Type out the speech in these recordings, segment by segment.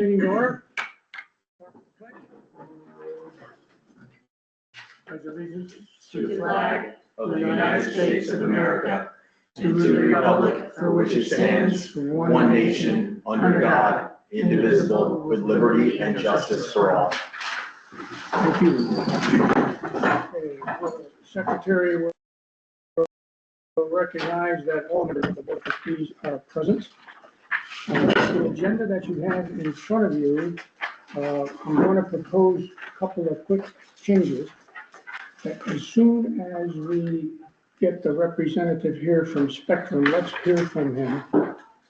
Meeting order. Pledge allegiance to the flag of the United States of America, to the republic for which it stands, one nation, under God, indivisible, with liberty and justice for all. Thank you. Okay, Secretary will recognize that all members of the Board of Trustees are present. The agenda that you have in front of you, I'm going to propose a couple of quick changes. As soon as we get the representative here from Spectrum, let's hear from him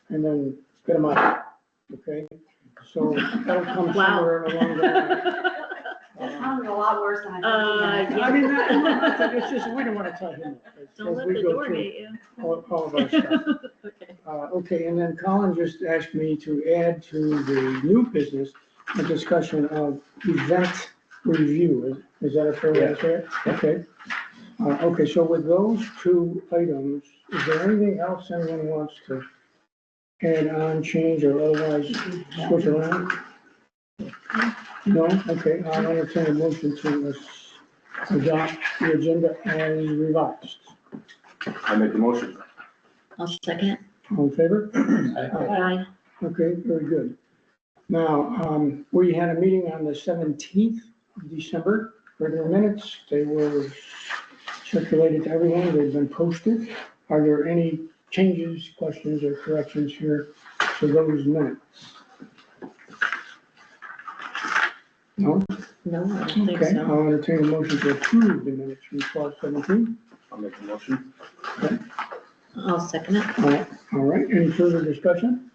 and then get him out. Okay? So that'll come somewhere along the line. That sounded a lot worse than I thought. I mean, it's just, we don't want to tell him. Don't let the door hit you. All of our stuff. Okay. Okay, and then Colin just asked me to add to the new business a discussion of event review. Is that a fair way to say it? Okay. Okay, so with those two items, is there anything else anyone wants to add on, change, or otherwise switch around? No? Okay, I'll entertain a motion to adopt the agenda as revised. I make the motion. I'll second. All in favor? Aye. Okay, very good. Now, we had a meeting on the 17th of December, regular minutes. They were circulated to everyone. They've been posted. Are there any changes, questions, or corrections here to those minutes? No? No, I don't think Okay, so. I'll entertain a motion to approve the minutes from 12/17. I'll make the motion. I'll second it. All right, any further discussion?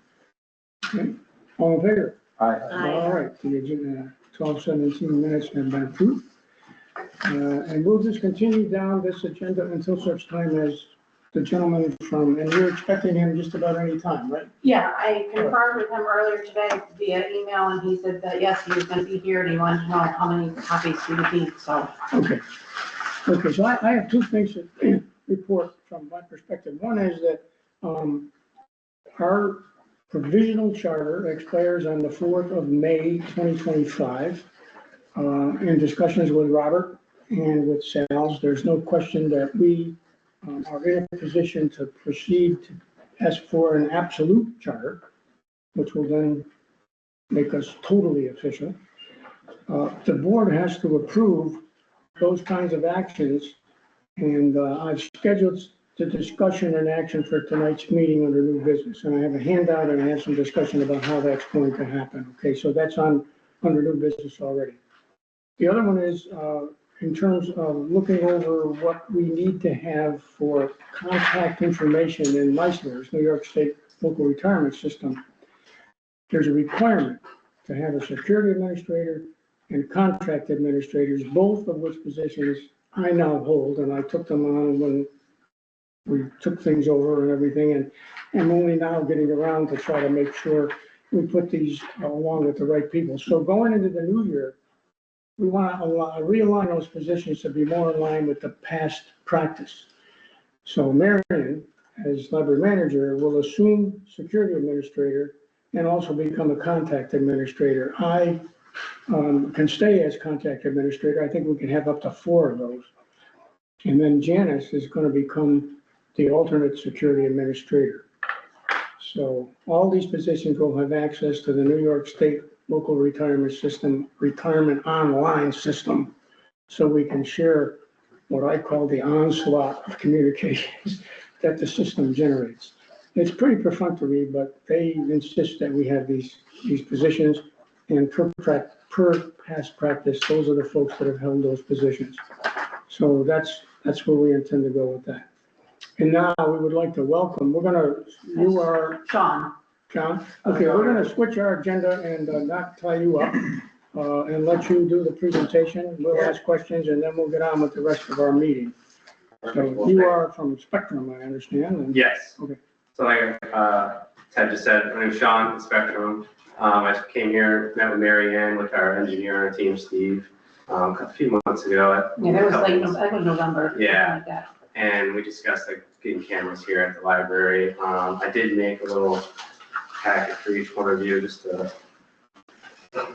Okay, all in favor? Aye. Aye. All right, the agenda 12/17 minutes have been approved. And we'll just continue down this agenda until such time as the gentleman from, and you're expecting him just about any time, right? Yeah, I confirmed with him earlier today via email, and he said that, yes, he was gonna be here, and he wanted to know how many copies he would need, so. Okay. Okay, so I have two things to report from my perspective. One is that our provisional charter expires on the 4th of May, 2025. In discussions with Robert and with Sal's, there's no question that we are in a position to proceed to ask for an absolute charter, which will then make us totally official. The board has to approve those kinds of actions, and I've scheduled the discussion and action for tonight's meeting under new business, and I have a handout and I have some discussion about how that's going to happen. Okay, so that's on under new business already. The other one is in terms of looking over what we need to have for contact information in Meisner's New York State Local Retirement System. There's a requirement to have a security administrator and contract administrators, both of which positions I now hold, and I took them on when we took things over and everything, and I'm only now getting around to try to make sure we put these along with the right people. So going into the new year, we want to realign those positions to be more in line with the past practice. So Marion, as library manager, will assume security administrator and also become a contact administrator. I can stay as contact administrator. I think we can have up to 4 of those. And then Janice is going to become the alternate security administrator. So all these positions will have access to the New York State Local Retirement System, Retirement Online System, so we can share what I call the onslaught of communications that the system generates. It's pretty perfunctory, but they insist that we have these positions, and per past practice, those are the folks that have held those positions. So that's where we intend to go with that. And now we would like to welcome, you are Sean. John? Okay, we're gonna switch our agenda and not tie you up and let you do the presentation. We'll ask questions and then we'll get on with the rest of our meeting. So you are from Spectrum, I understand. and- Yes. Okay. So like Ted just said, my name's Sean with Spectrum. I came here, met with Mary Ann with our engineer on our team, Steve, a few months ago. Yeah, that was like, that was November. something Yeah. Like that. And we discussed like getting cameras here at the library. I did make a little packet for each one of you just to Kind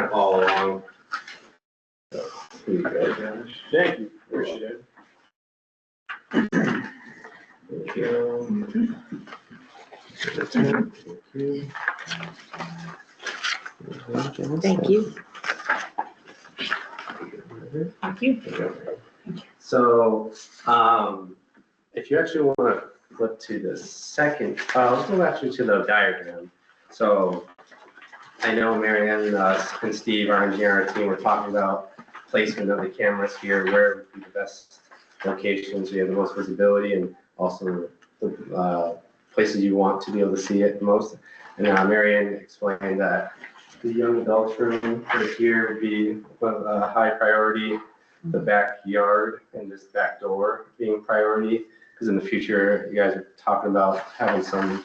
of all along. So, here you go, Josh. Thank you, appreciate it. Thank you. Thank you. Thank you. So, if you actually want to flip to the second, let's go actually to the diagram. So, I know Marianne and Steve, our engineer, our team, were talking about placement of the cameras here, where would be the best locations, we have the most visibility, and also the places you want to be able to see it most. And Marianne explained that the young adults room right here would be a high priority, the backyard and this back door being priority, because in the future, you guys are talking about having some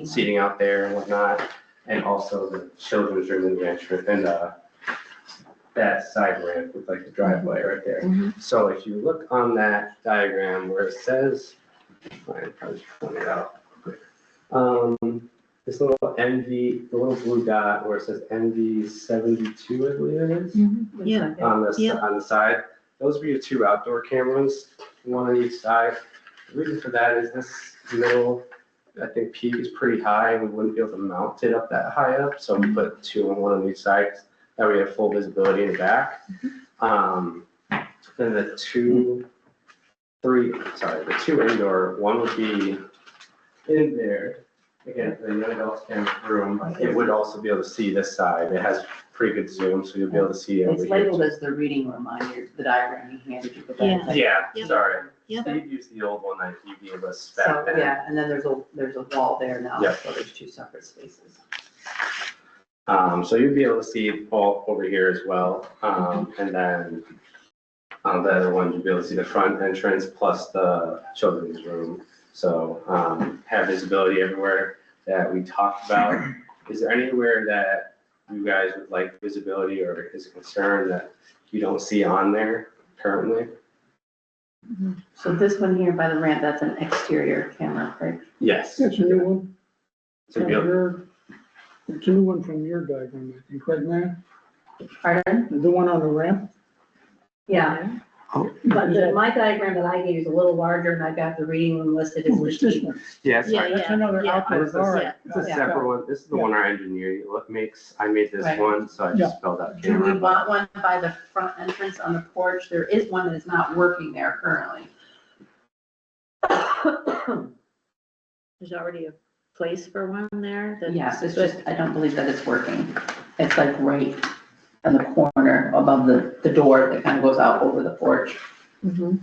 seating out there and whatnot, and also the children's room in the entrance, and that side ramp with like the driveway right there. Mhm. So if you look on that diagram where it says, I'll probably point it out. This little NV, the little blue dot where it says NV72, I believe it is, Yeah. on the, Yeah. on the side. Those would be your two outdoor cameras, one on each side. The reason for that is this middle, I think peak is pretty high, and we wouldn't be able to mount it up that high up, so we put two on one on each side. That way we have full visibility in the back. Then the two indoor, one would be in there. Again, the young adults camera room, it would also be able to see this side. It has pretty good zoom, so you'll be able to see over It's here. labeled as the reading room on the diagram he handed you. but that's like- Yeah, Yep. sorry. Yep. Steve used the old one that you gave us So, back then. yeah, and then there's a wall there now, Yeah. so there's two separate spaces. So you'll be able to see all over here as well. And then the other one, you'll be able to see the front entrance plus the children's room. So have visibility everywhere that we talked about. Is there anywhere that you guys would like visibility or is a concern that you don't see on there currently? So this one here by the ramp, that's an exterior camera, right? Yes. That's a new one. So you'll be able- It's a new one from your diagram, I think, right, man? Pardon? The one on the ramp? Yeah, Oh. but my diagram that I gave is a little larger and I've got the reading room listed as Oh, it's this one. Yeah, Yeah, sorry. That's another yeah. outdoor, This is- all right. It's a separate one. This is the one our engineer makes. I made this Right. one, so I just spelled out Do we camera. want one by the front entrance on the porch? There is one that is not working there currently. There's already a place for one there. that- Yes, it's just, I don't believe that it's working. It's like right in the corner above the door that kind of goes out over the porch. Mhm.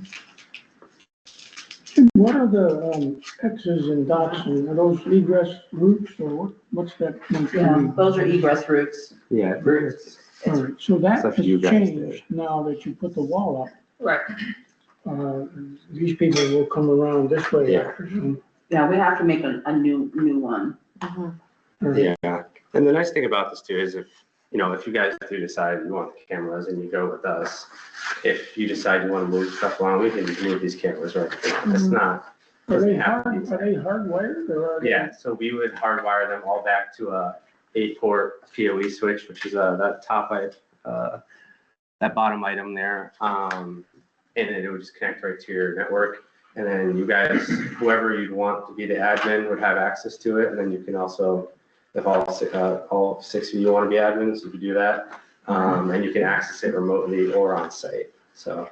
What are the X's and dots, and are those egress routes, or what's that? one for Yeah, me? those are egress routes. Yeah, it's- All right, so that Stuff has you guys changed now that you put the wall up. Right. These people will come around this way. Yeah. Yeah, we have to make a new one. Mhm. Yeah, and the nice thing about this too is if you guys do decide you want the cameras and you go with us, if you decide you want to move stuff along, we can move these cameras right now. It's not, Are doesn't they have to be. hardwired, or are they? Yeah, so we would hardwire them all back to a 8-port PoE switch, which is that top, that bottom item there. And then it would just connect right to your network. And then you guys, whoever you'd want to be the admin would have access to it. And then you can also, if all six of you want to be admins, you can do that. And you can access it remotely or on site. So,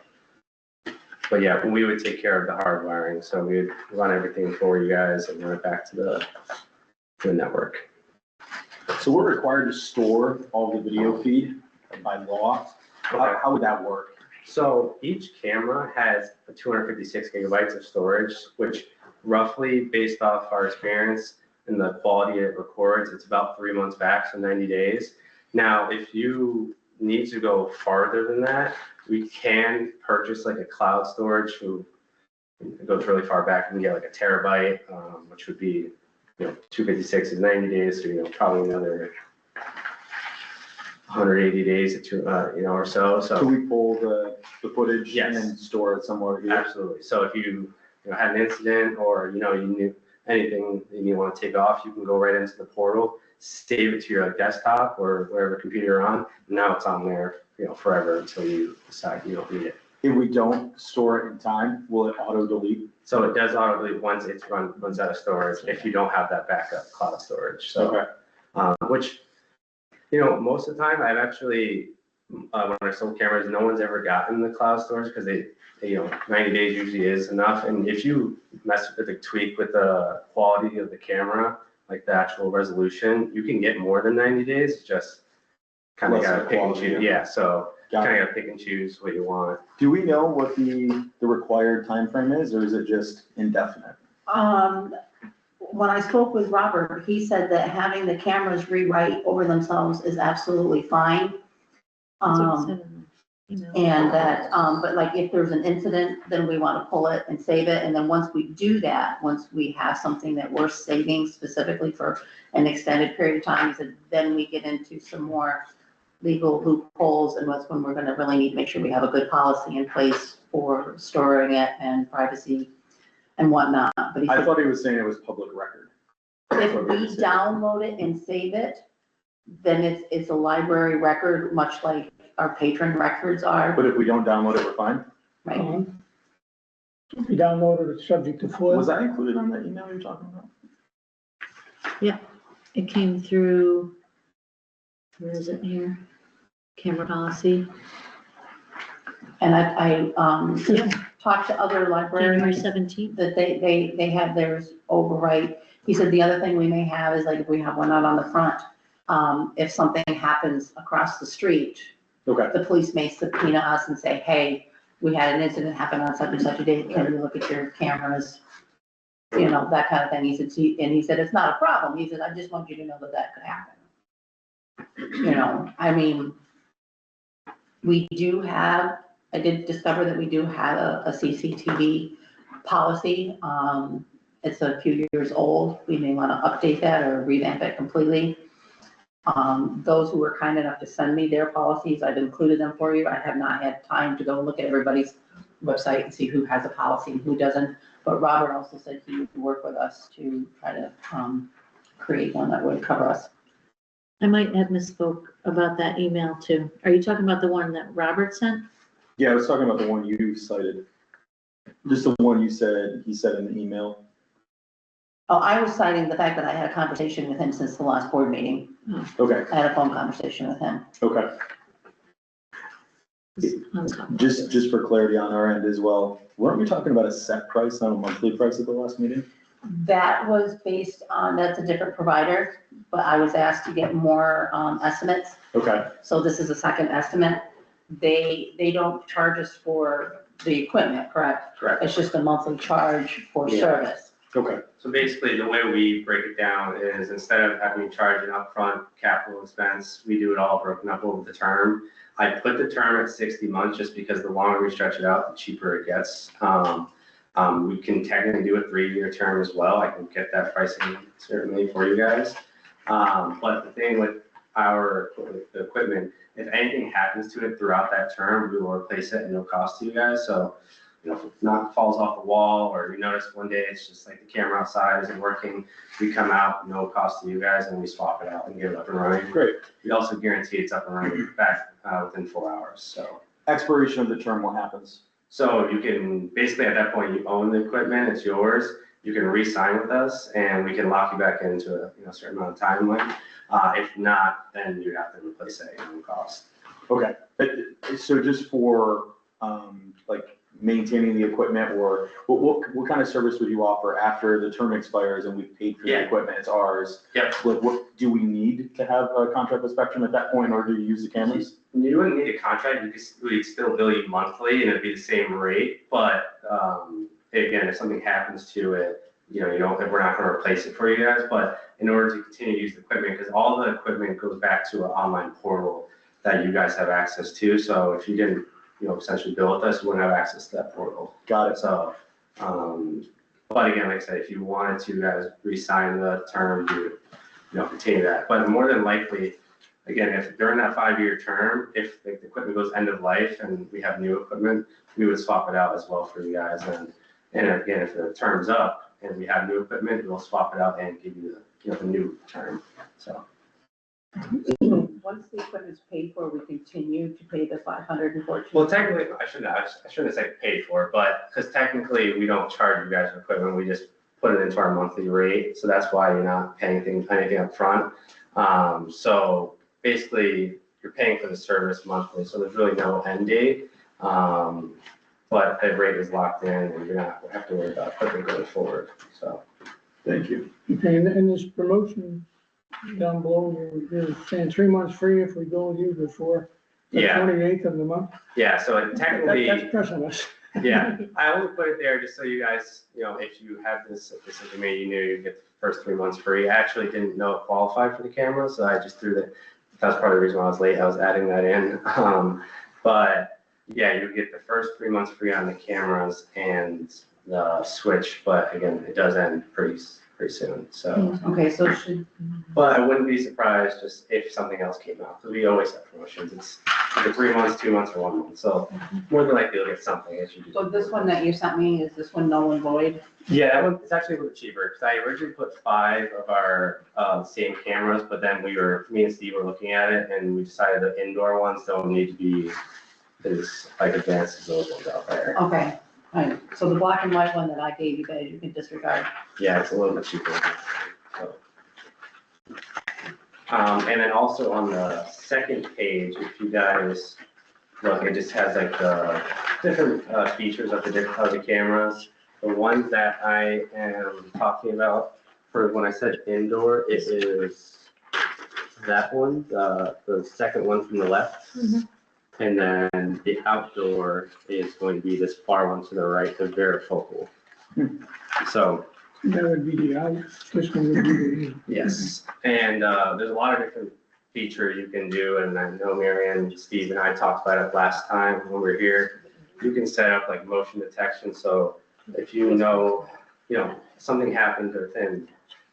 but yeah, we would take care of the hardwiring. So we'd run everything for you guys and run it back to the network. So we're required to store all the video feed by law. How would that work? So each camera has 256 gigabytes of storage, which roughly based off our experience and the quality it records, it's about 3 months back, so 90 days. Now, if you need to go farther than that, we can purchase like a cloud storage who goes really far back and get like a terabyte, which would be, 256 is 90 days, so, probably another 180 days or so. So So we pull the footage Yes. and store it somewhere here? absolutely. So if you, had an incident or, you anything that you want to take off, you can go right into the portal, save it to your desktop or whatever computer you're on. Now it's on there, forever until you decide you don't need it. If we don't store it in time, will it auto delete? So it does auto delete once it's runs out of storage if you don't have that backup cloud storage. So, Okay. which, most of the time I've actually, when I sold cameras, no one's ever gotten the cloud storage because they 90 days usually is enough. And if you mess with the tweak with the quality of the camera, like the actual resolution, you can get more than 90 days. Just kind of Less got to of pick and quality, choose. yeah. Yeah, so Got kind it. of got to pick and choose what you want. Do we know what the required time frame is, or is it just indefinite? When I spoke with Robert, he said that having the cameras rewrite over themselves is absolutely fine. That's what it said in the email. And that, but like if there's an incident, then we want to pull it and save it. And then once we do that, once we have something that we're saving specifically for an extended period of time, he said, then we get into some more legal loopholes, and that's when we're gonna really need to make sure we have a good policy in place for storing it and privacy and whatnot. But he I said, thought he was saying it was public record. if we download it and save it, then it's a library record, much like our patron records are, But if we don't download it, we're fine? right? If you download it, it's subject to FOIL. Was that included on that email you're talking about? It came through, where is it here? Camera policy, And I talked to other January librarians 17th. that they have theirs overwrite. He said the other thing we may have is like if we have one out on the front, if something happens across the street, Okay, the police may subpoena us and say, hey, we had an incident happen on such and such a date, can you look at your cameras? That kind of thing. He said, it's not a problem. He said, I just want you to know that that could happen. I mean, I did discover that we do have a CCTV policy. It's a few years old. We may want to update that or revamp it completely. Those who were kind enough to send me their policies, I've included them for you. I have not had time to go look at everybody's website and see who has a policy and who doesn't. But Robert also said he would work with us to try to create one that would cover us. I might have misspoke about that email too. Are you talking about the one that Robert sent? yeah, I was talking about the one you cited. Just the one he said in the email. Oh, I was citing the fact that I had a conversation with him since the last board meeting. Okay, I had a phone conversation with him. okay. On top of Just this. for clarity on our end as well, weren't we talking about a set price, not a monthly price at the last meeting? That was based on, that's a different provider, but I was asked to get more estimates. Okay, So this is a second estimate. They don't charge us for the equipment, correct? Correct. It's just a monthly charge for Yeah. service. okay, So basically, the way we break it down is instead of having you charge an upfront capital expense, we do it all broken up over the term. I put the term at 60 months just because the longer we stretch it out, the cheaper it gets. We can technically do a 3-year term as well. I can get that pricing certainly for you guys. But the thing with the equipment, if anything happens to it throughout that term, we will replace it at no cost to you guys. So, if it falls off the wall, or you notice one day it's just like the camera outside isn't working, we come out, no cost to you guys, and we swap it out and get it up and running. great. We also guarantee it's up and running back within 4 hours. So Expiration of the term, what happens? you can, basically at that point, you own the equipment, it's yours. You can re-sign with us and we can lock you back into a certain amount of time limit. If not, then you have to replace it at no cost. Okay, so just for, like maintaining the equipment, or what kind of service would you offer after the term expires and we've paid for the Yeah. equipment, it's ours? Yep. Like, what, do we need to have a contract with Spectrum at that point in order to use the cameras? You wouldn't need a contract, we'd still bill you monthly and it'd be the same rate, but, again, if something happens to it, we're not gonna replace it for you guys, but in order to continue to use the equipment, because all the equipment goes back to an online portal that you guys have access to, so if you didn't, essentially bill with us, you wouldn't have access to that portal. Got it. So, but again, like I said, if you wanted to guys re-sign the term, you would, continue that, but more than likely, again, if during that 5-year term, if the equipment goes end of life and we have new equipment, we would swap it out as well for you guys. And again, if the term's up and we have new equipment, we'll swap it out and give you the new term, so. Once the equipment's paid for, we continue to pay the 514. Well, technically, I shouldn't say paid for, but, because technically, we don't charge you guys for equipment, we just put it into our monthly rate, so that's why you're not paying anything up front. So basically, you're paying for the service monthly, so there's really no end date. But the rate is locked in, and you're not have to worry about equipment going forward, so. Thank you. Okay, and this promotion down below, you're saying 3 months free if we go with you before the Yeah. 28th of the month? Yeah, so it technically. That's pressing us. Yeah, I only put it there just so you guys, if you have this agreement, you knew you'd get the first 3 months free. I actually didn't know it qualified for the camera, so I just threw that's part of the reason why I was late. I was adding that in. But yeah, you get the first 3 months free on the cameras and the switch, but again, it does end pretty soon, so. Okay, so But I wouldn't be surprised just if something else came out, because we always have promotions. It's either 3 months, 2 months, or 1 month, so more than likely you'll get something as you do. So this one that you sent me, is this one null and void? Yeah, that one, it's actually a little cheaper, because I originally put 5 of our same cameras, but then me and Steve were looking at it, and we decided the indoor ones don't need to be as advanced as those ones out there. Okay, all right, so the black and white one that I gave you guys, you can disregard. Yeah, it's a little bit cheaper. So. And then also on the second page, if you guys look, it just has like the different features of the cameras. The ones that I am talking about for when I said indoor, it is that one, the second one from the left. Mhm. And then the outdoor is going to be this far one to the right, the varifocal. So. That would be the out, this one would be the. Yes, and there's a lot of different features you can do, and I know Marianne, Steve, and I talked about it last time when we were here. You can set up like motion detection, so if something happened within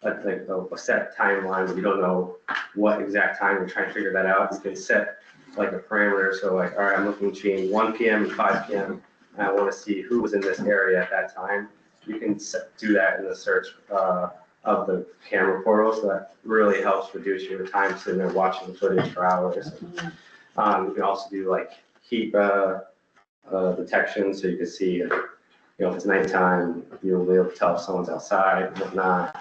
like a set timeline, but you don't know what exact time you're trying to figure that out, you can set like a parameter, so like, all right, I'm looking between 1 p.m. and 5 p.m., and I want to see who was in this area at that time. You can do that in the search of the camera portal, so that really helps reduce your time sitting there watching footage for hours. You can also do like heat detection, so you can see, if it's nighttime, you'll be able to tell if someone's outside and whatnot.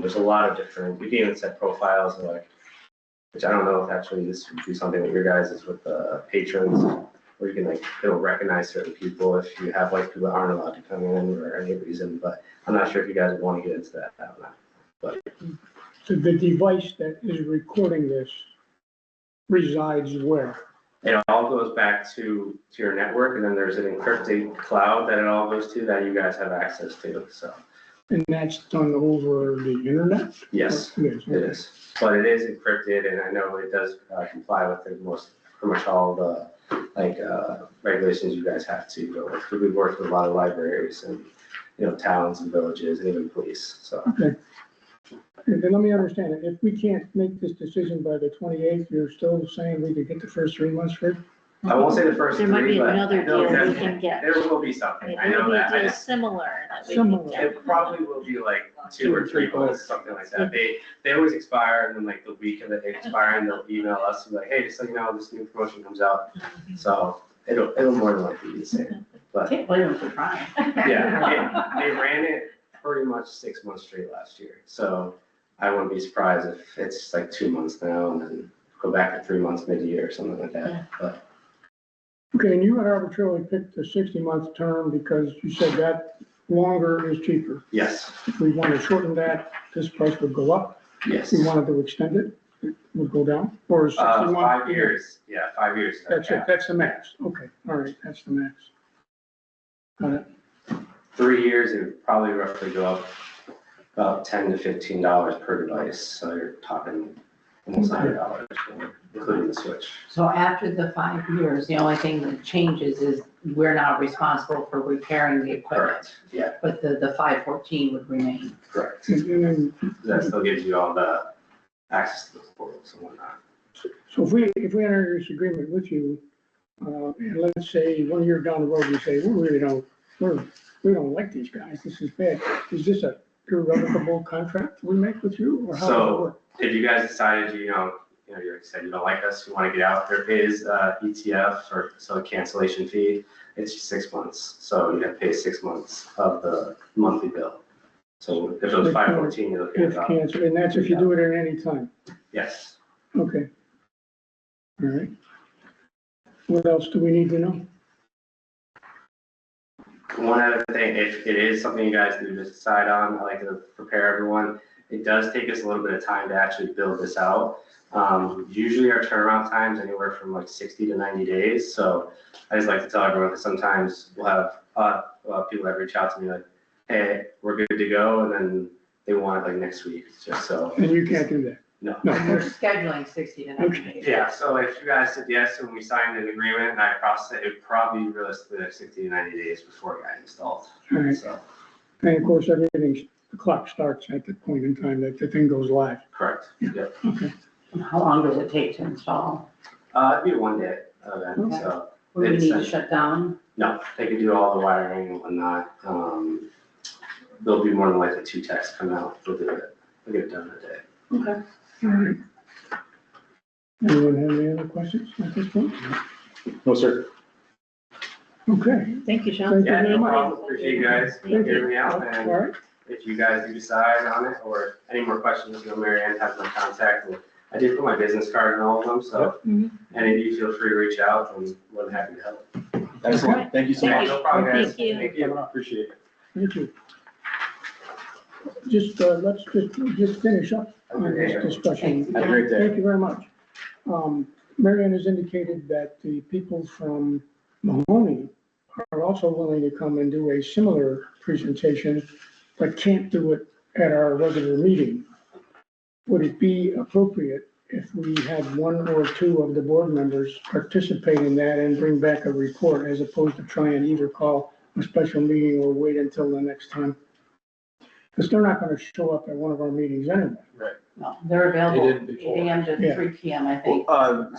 There's a lot of different, you can even set profiles, which I don't know if actually this would be something that your guys is with patrons, where you can it'll recognize certain people if you have people that aren't allowed to come in for any reason, but I'm not sure if you guys would want to get into that. I don't know. But So the device that is recording this resides where? it all goes back to your network, and then there's an encrypted cloud that it all goes to that you guys have access to, so. And that's done over the internet? Yes, It is. it is, but it is encrypted, and I know it does comply with pretty much all the regulations you guys have to go with. We work with a lot of libraries and towns and villages and even police. So Okay. And then let me understand it. If we can't make this decision by the 28th, you're still saying we could get the first 3 months free? I won't say the first There might three, be but another I know deal we that can get. there will be something. I There know will be that. a I deal just, similar that we can Similar. get. it probably will be like 2 or 3 months, something like that. They always expire, and then the week of it they expire, and they'll email us and be like, hey, just so you know, this new promotion comes out. So it'll more than likely be the same. But Can't blame them for trying. yeah, they ran it pretty much 6 months straight last year. So I wouldn't be surprised if it's 2 months now and then go back to 3 months mid-year or something like that. Yeah. But Okay, and you had arbitrarily picked the 60-month term because you said that longer is cheaper. yes, If we want to shorten that, this price would go up. yes. If we wanted to extend it, it would go down, or is 60 months? 5 years, yeah, 5 years. That's it, that's the max. Okay, all right, that's the max. Got it. 3 years, it would probably roughly go up about $10 to $15 per device. So you're talking almost $100, including the switch. So after the 5 years, the only thing that changes is we're not responsible for repairing the equipment. Correct, yeah, But the 514 would remain. correct. And then, That still gives you all the access to the portals and whatnot. so if we enter this agreement with you, and let's say 1 year down the road, we say, we really don't, we're we don't like these guys, this is bad. Is this a irrevocable contract we make with you, or how does it So work? if you guys decided, you like I said, you don't like us, you want to get out, there is ETF or so a cancellation fee. It's 6 months, so you have to pay 6 months of the monthly bill. So if it was 514, you're looking at If about, cancer, and that's if you do it at any time, yes. okay. All right. What else do we need to know? One other thing, if it is something you guys do decide on, I like to prepare everyone. It does take us a little bit of time to actually build this out. Usually our turnaround time's anywhere from like 60 to 90 days. So I just like to tell everyone that sometimes we'll have people that reach out to me like, hey, we're good to go. And then they want it like next week, just so. And you can't do that? No. We're scheduling 60 to 90 Okay. days. Yeah, so if you guys said yes and we signed an agreement and I processed it, it'd probably be realistically like 60 to 90 days before it got installed. All right, So, and of course, everything, the clock starts at the point in time that the thing goes live. correct. Yep. Okay, And how long does it take to install? It'd be a 1 day event, Okay. so. Will we need to It's- shut down? No, they could do all the wiring and whatnot. There'll be more than likely 2 techs come out, they'll do it, they'll get it done in a day. Okay. all right. Anyone have any other questions at this point? No, sir. Okay, Thank you, Sean. Thank you Yeah, very no much. problem, appreciate you guys Thank you. hearing me out, all and right, if you guys do decide on it, or any more questions, Mary Ann has my contact, and I did put my business card in all of them, so any of you feel free to reach out, and we're happy to help. Excellent. Thank you so Thank much. No problem, guys. Thank you. Thank you. Appreciate it. thank you. Just, let's just finish up on this discussion. Have a great day. Thank you very much. Marianne has indicated that the people from Mahoney are also willing to come and do a similar presentation, but can't do it at our regular meeting. Would it be appropriate if we had 1 or 2 of the board members participate in that and bring back a report, as opposed to try and either call a special meeting or wait until the next time? Because they're not going to show up at one of our meetings anyway. No, they're They available didn't 8 before. AM to Yeah. 3 PM, I think.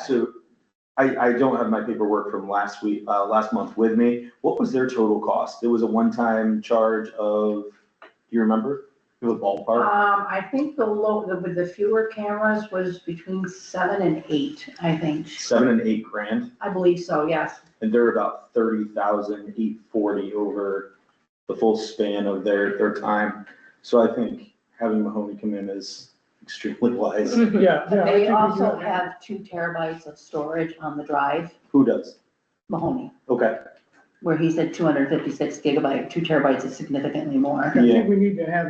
So I don't have my paperwork from last month with me. What was their total cost? It was a one-time charge of, do you remember? The ballpark? I think with the fewer cameras was between 7 and 8, I think. $7 and $8 grand, I believe so, yes. and they're about 30,840 over the full span of their time. So I think having Mahoney come in is extremely wise. Yeah. But I they think we also do. have 2 terabytes of storage on the drive, Who does? Mahoney, Okay, where he said 256 gigabyte, 2 terabytes is significantly more. I think we need to have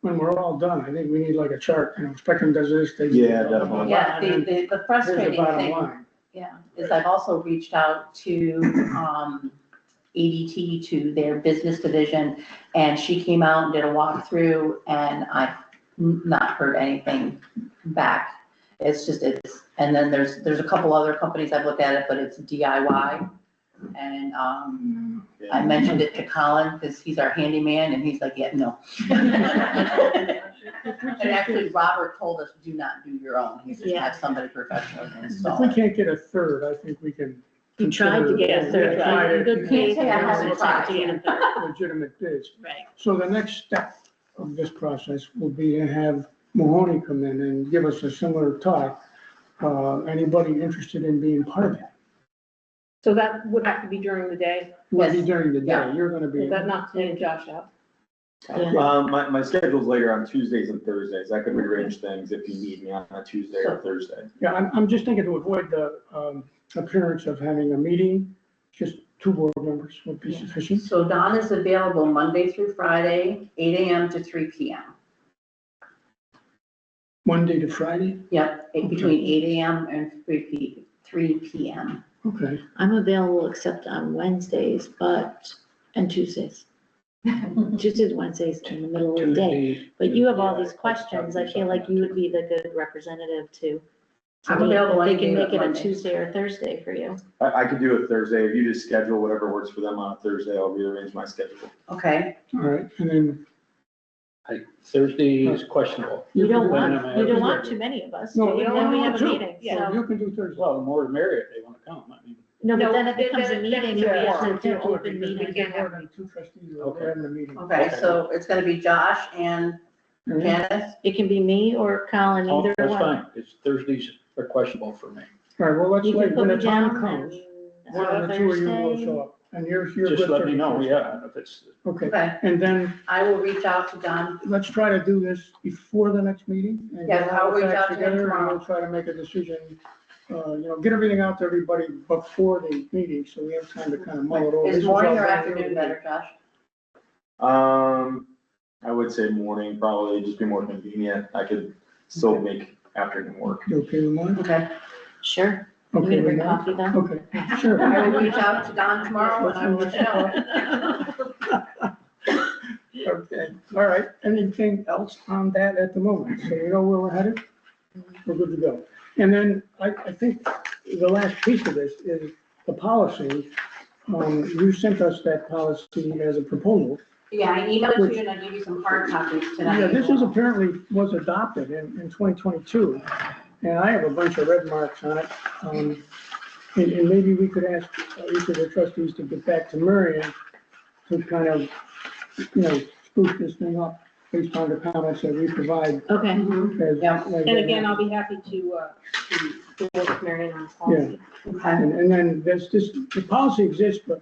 when we're all done, I think we need like a chart, Spectrum does this, they. Yeah, definitely. Yeah, And the here's the frustrating bottom thing, line. yeah, is I've also reached out to, ADT, to their business division, and she came out and did a walkthrough, and I've not heard anything back. It's and then there's a couple other companies I've looked at it, but it's DIY. And, I mentioned it to Colin, because he's our handyman, and he's like, yeah, no. And actually, Robert told us, do not do your own, he says, have somebody professional If install we it. can't get a third, I think we can. You tried to get a third, Tried right? it. Good faith. Can't say I haven't tried. To get a third. Legitimate bids. Right. So the next step of this process will be to have Mahoney come in and give us a similar talk. Anybody interested in being part of that? So that would have to be during the day, Will be Yes. during the day, Yeah. you're gonna be. is that not to take Josh out? Yeah. my schedule's later on Tuesdays and Thursdays. I could rearrange things if you need me on a Tuesday or Thursday. Yeah, I'm just thinking to avoid the, appearance of having a meeting, just 2 board members would be sufficient. So Don is available Monday through Friday, 8 AM to 3 PM. Monday to Friday, Yep, between 8 AM and 3 PM. okay. I'm available except on Wednesdays, and Tuesdays. Tuesdays, Wednesdays in the middle of the day. But you have all these questions. I feel like you would be the good representative to. I'm available They any can day make but it a Monday. Tuesday or Thursday for you. I could do it Thursday. If you just schedule whatever works for them on a Thursday, I'll rearrange my schedule. Okay, All right, and then. Thursday is questionable. You don't can- want, too many of us. No, do we you? don't Then we want have a two. meeting, So so. you can do Thursday. Well, the more the merrier if they want to come. I mean, No, but No, then it becomes a then- meeting, and we then- have to do Yeah, open because we meeting. can't have two trustees Okay. in the meeting. Okay, so it's gonna be Josh and Mhm. Janice? It can be me or Colin, Oh, either that's one. fine, it's Thursdays are questionable for me. All right, well, let's You wait, can put when me the time down comes, and one of the two of you will Thursday. show up, and you're good Just let for me the know, first. yeah, if it's, Okay, Okay, and then I will reach out to Don. let's try to do this before the next meeting. And Yes, get all I'll the reach facts out to him together, and tomorrow. we'll try to make a decision, get everything out to everybody before the meeting, so we have time to kind of mull it over. This Is was all morning or brand new to afternoon me. better, Josh? I would say morning, probably just be more convenient. I could still make afternoon work. You okay with mine? Okay, Sure. You Okay gonna with bring mine? coffee then? Okay, sure. I will reach out to Don tomorrow and I will let you know. Okay, all right, anything else on that at the moment? So you know where we're headed? We're good to go. And then I think the last piece of this is the policy. You sent us that policy as a proposal. Yeah, I emailed it to you and I gave you some hard copies tonight. Yeah, this is apparently was adopted in 2022, and I have a bunch of red marks on it. And maybe we could ask each of the trustees to get back to Marion to kind of, spruce this thing up based on the comments that we provide. Okay, Mhm. as- Yeah. as- And again, I'll be happy to work with Marion on this policy. Okay. And then the policy exists, but,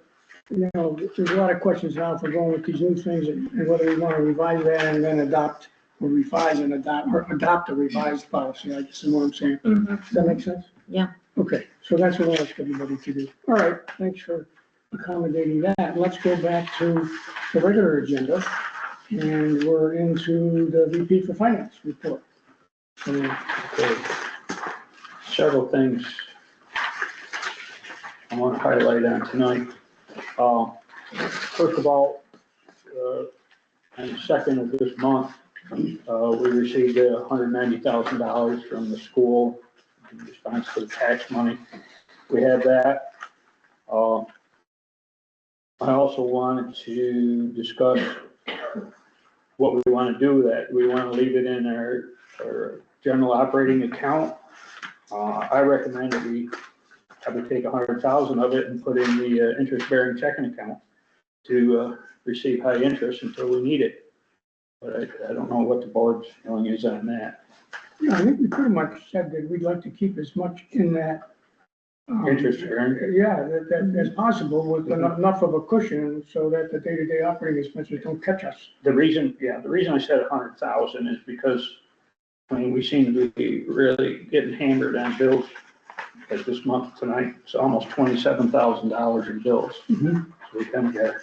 there's a lot of questions now for going with these new things and whether we want to revise that and then adopt or revise and adopt a revised policy, I guess is what I'm saying. Does that make sense? Yeah. Okay, so that's what I ask everybody to do. All right, thanks for accommodating that. Let's go back to the regular agenda. And we're into the VP for Finance report. So, okay. Several things I want to highlight on tonight. First of all, on the second of this month, we received $190,000 from the school in response to the tax money. We have that. I also wanted to discuss what we want to do with that. We want to leave it in our general operating account. I recommend that we probably take 100,000 of it and put in the interest-bearing checking account to receive high interest until we need it. But I don't know what the board's feeling is on that. yeah, I think we pretty much said that we'd like to keep as much in that. Interest-bearing? Yeah, that as possible with enough of a cushion so that the day-to-day operating expenses don't catch us. The reason I said 100,000 is because, we seem to be really getting hammered on bills. Like this month tonight, it's almost $27,000 in bills. Mhm. So we kind of gotta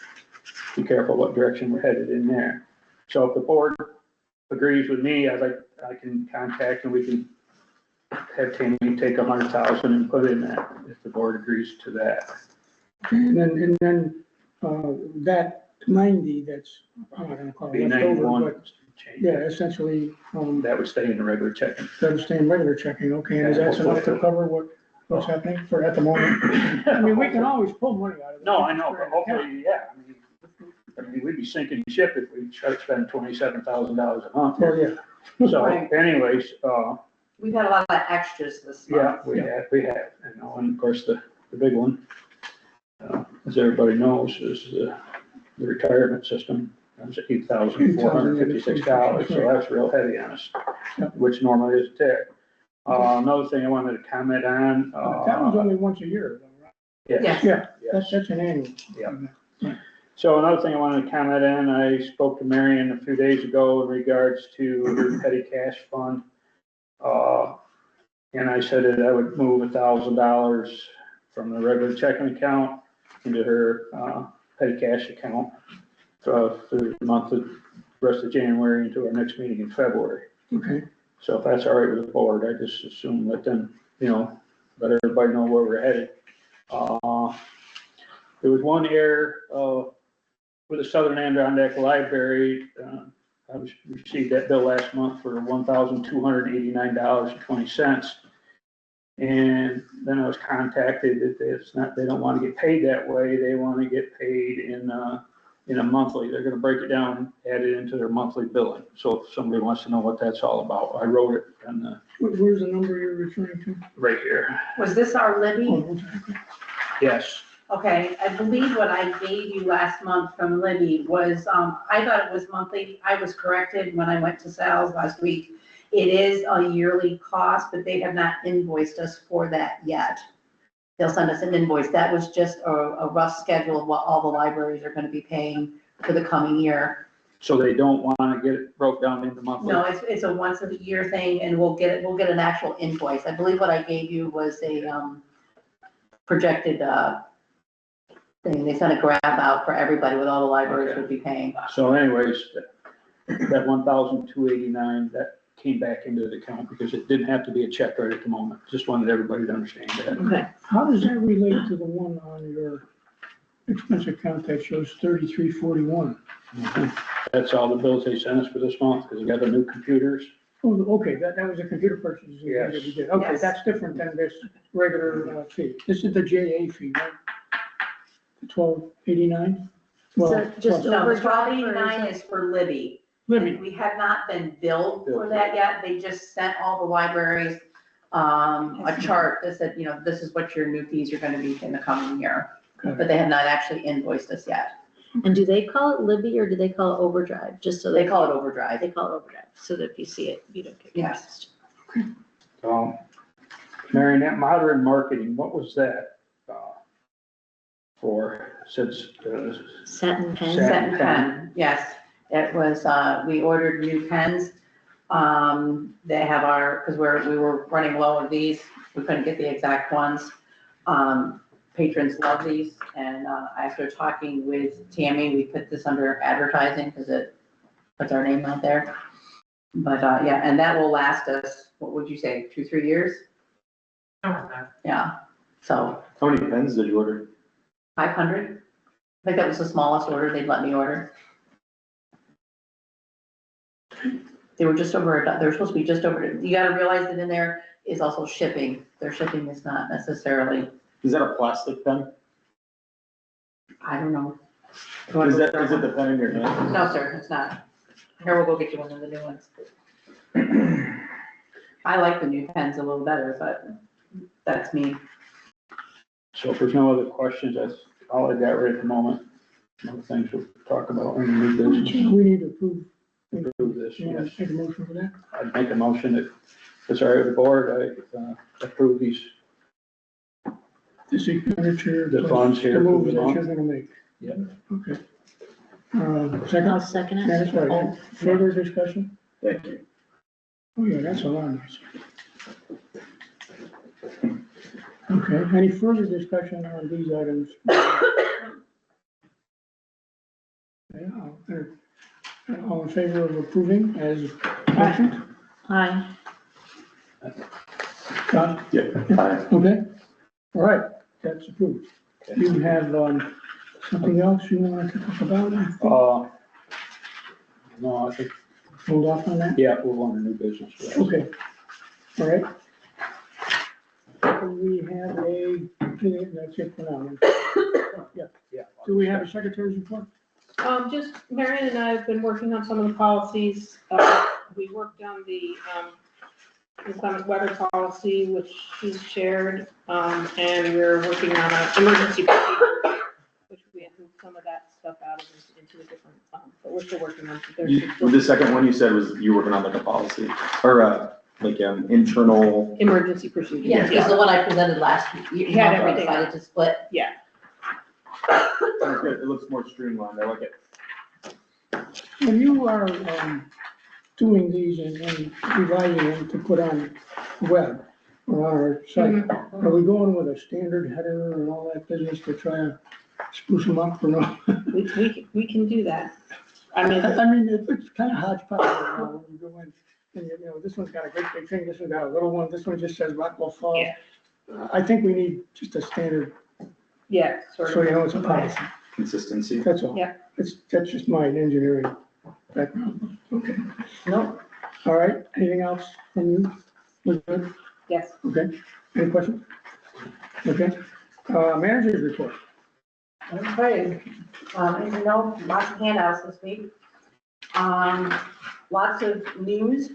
be careful what direction we're headed in there. So if the board agrees with me, I can contact and we can have Tammy take 100,000 and put in that, if the board agrees to that. And then, that 90 that's, I'm not gonna call Be it left over, 91 but, change. yeah, essentially, That would stay in the regular checking. that'll stay in regular checking, okay, and is that enough to cover what's happening at the moment? I mean, we can always pull money out of it. No, I know, but hopefully, yeah, I mean, we'd be sinking ship if we try to spend $27,000 a month. Well, yeah. So Right. anyways, We've had a lot of extras this month. yeah, we have, and of course, the big one, as everybody knows, is the retirement system. That was $8,456, so that's real heavy on us, which normally is a tick. Another thing I wanted to comment on. That one's only once a year, though, right? Yes. Yeah, Yes. that's an annual. Yeah. So another thing I wanted to comment on, I spoke to Marion a few days ago in regards to her petty cash fund. And I said that I would move $1,000 from the regular checking account into her petty cash account for the month of, rest of January into our next meeting in February. Okay, So if that's all right with the board, I just assume let them, let everybody know where we're headed. There was one error with the Southern Adirondack Library. I received that bill last month for $1,289.20. And then I was contacted that they don't want to get paid that way. They want to get paid in a monthly. They're going to break it down and add it into their monthly billing. So if somebody wants to know what that's all about, I wrote it on where's the number you're referring to? right here. Was this our Libby? Oh, Yes. Okay, I believe what I gave you last month from Libby was, I thought it was monthly. I was corrected when I went to sales last week. It is a yearly cost, but they have not invoiced us for that yet. They'll send us an invoice. That was just a rough schedule of what all the libraries are gonna be paying for the coming year. So they don't wanna get it broke down into monthly? No, it's a once a year thing, and we'll get an actual invoice. I believe what I gave you was a, projected, thing. They sent a graph out for everybody what all the libraries would be paying. So anyways, that 1,289, that came back into the account because it didn't have to be a check right at the moment. Just wanted everybody to understand that. Okay. How does that relate to the one on your expense account that shows 3341? That's all the bills they sent us for this month, because we got the new computers. Oh, okay, that was a computer purchase that we did. Okay, Yes. that's different than this regular fee. This is the JA fee, right? The 1289? So just No, the overdrive or 1289 is is for Libby. Libby, We have not been billed for that yet. They just sent all the libraries, a chart that said, you know, this is what your new fees are gonna be in the coming year. Okay. But they have not actually invoiced us yet. And do they call it Libby or do they call it overdrive? Just so They call it overdrive. They call it overdrive, so that if you see it, you don't get Yes. confused. Marion, that modern marketing, what was that for? Since, Satin pen. Satin. Set pen, yes. It was, we ordered new pens. They have because we were running low of these. We couldn't get the exact ones. Patrons love these, and after talking with Tammy, we put this under advertising because it puts our name out there. But yeah, and that will last us, what would you say, 2-3 years? Yeah, so How many pens did you order? 500. I think that was the smallest order they'd let me order. They were just over, they were supposed to be just over, you gotta realize that in there is also shipping. Their shipping is not necessarily, Is that a plastic pen? I don't know. Is it the pen in your hand? No, sir, it's not. Here, we'll go get you one of the new ones. I like the new pens a little better, but that's me. so if there's no other questions, that's all I got right at the moment. No things we'll talk about in the new business. we need to approve. Approve this, You want yes. to take a motion for that? I'd make a motion that, if it's all right with the board, I approve these. This expenditure. The funds here. The move that you're gonna make. Yeah. Okay. I'll Second? second it. That's right. Further discussion? Thank you. Oh, yeah, that's a lot nicer. Okay, any further discussion on these items? Yeah, all in favor of approving as mentioned? Aye. John? Yeah. Okay, all right, that's approved. You have, something else you want to talk about? No, I think, Hold off on that? yeah, we'll go on to new business. for that. Okay, all right. We have that's it for now. Yeah. Do we have a secretary's report? Just Marion and I have been working on some of the policies. We worked on the, inclement weather policy, which she's shared, and we're working on an emergency procedure, which we have moved some of that stuff out of into the different, but we're still working on. The second one you said was you working on like a policy or like internal. Emergency procedure. Yes, it's the one I presented last week. You Had everything decided to split. Sounds good. It looks more streamlined. I like it. When you are, doing these and revising them to put on web or on our site, are we going with a standard header and all that business to try to spruce them up or no? We can do that. I mean, I mean, it's kind of hodgepodge right now when you go in, and you know, this one's got a great big thing, this one's got a little one, this one just says Rockwell Falls. Yeah. I think we need just a standard, yeah, sort so of. you know it's a policy, Consistency. that's all. Yeah. That's just my engineering background, okay. Nope. All right, anything else from you? We're good? Yes. Okay, any questions? Okay, manager's report. Okay, as you know, lots of handouts this week. Lots of news.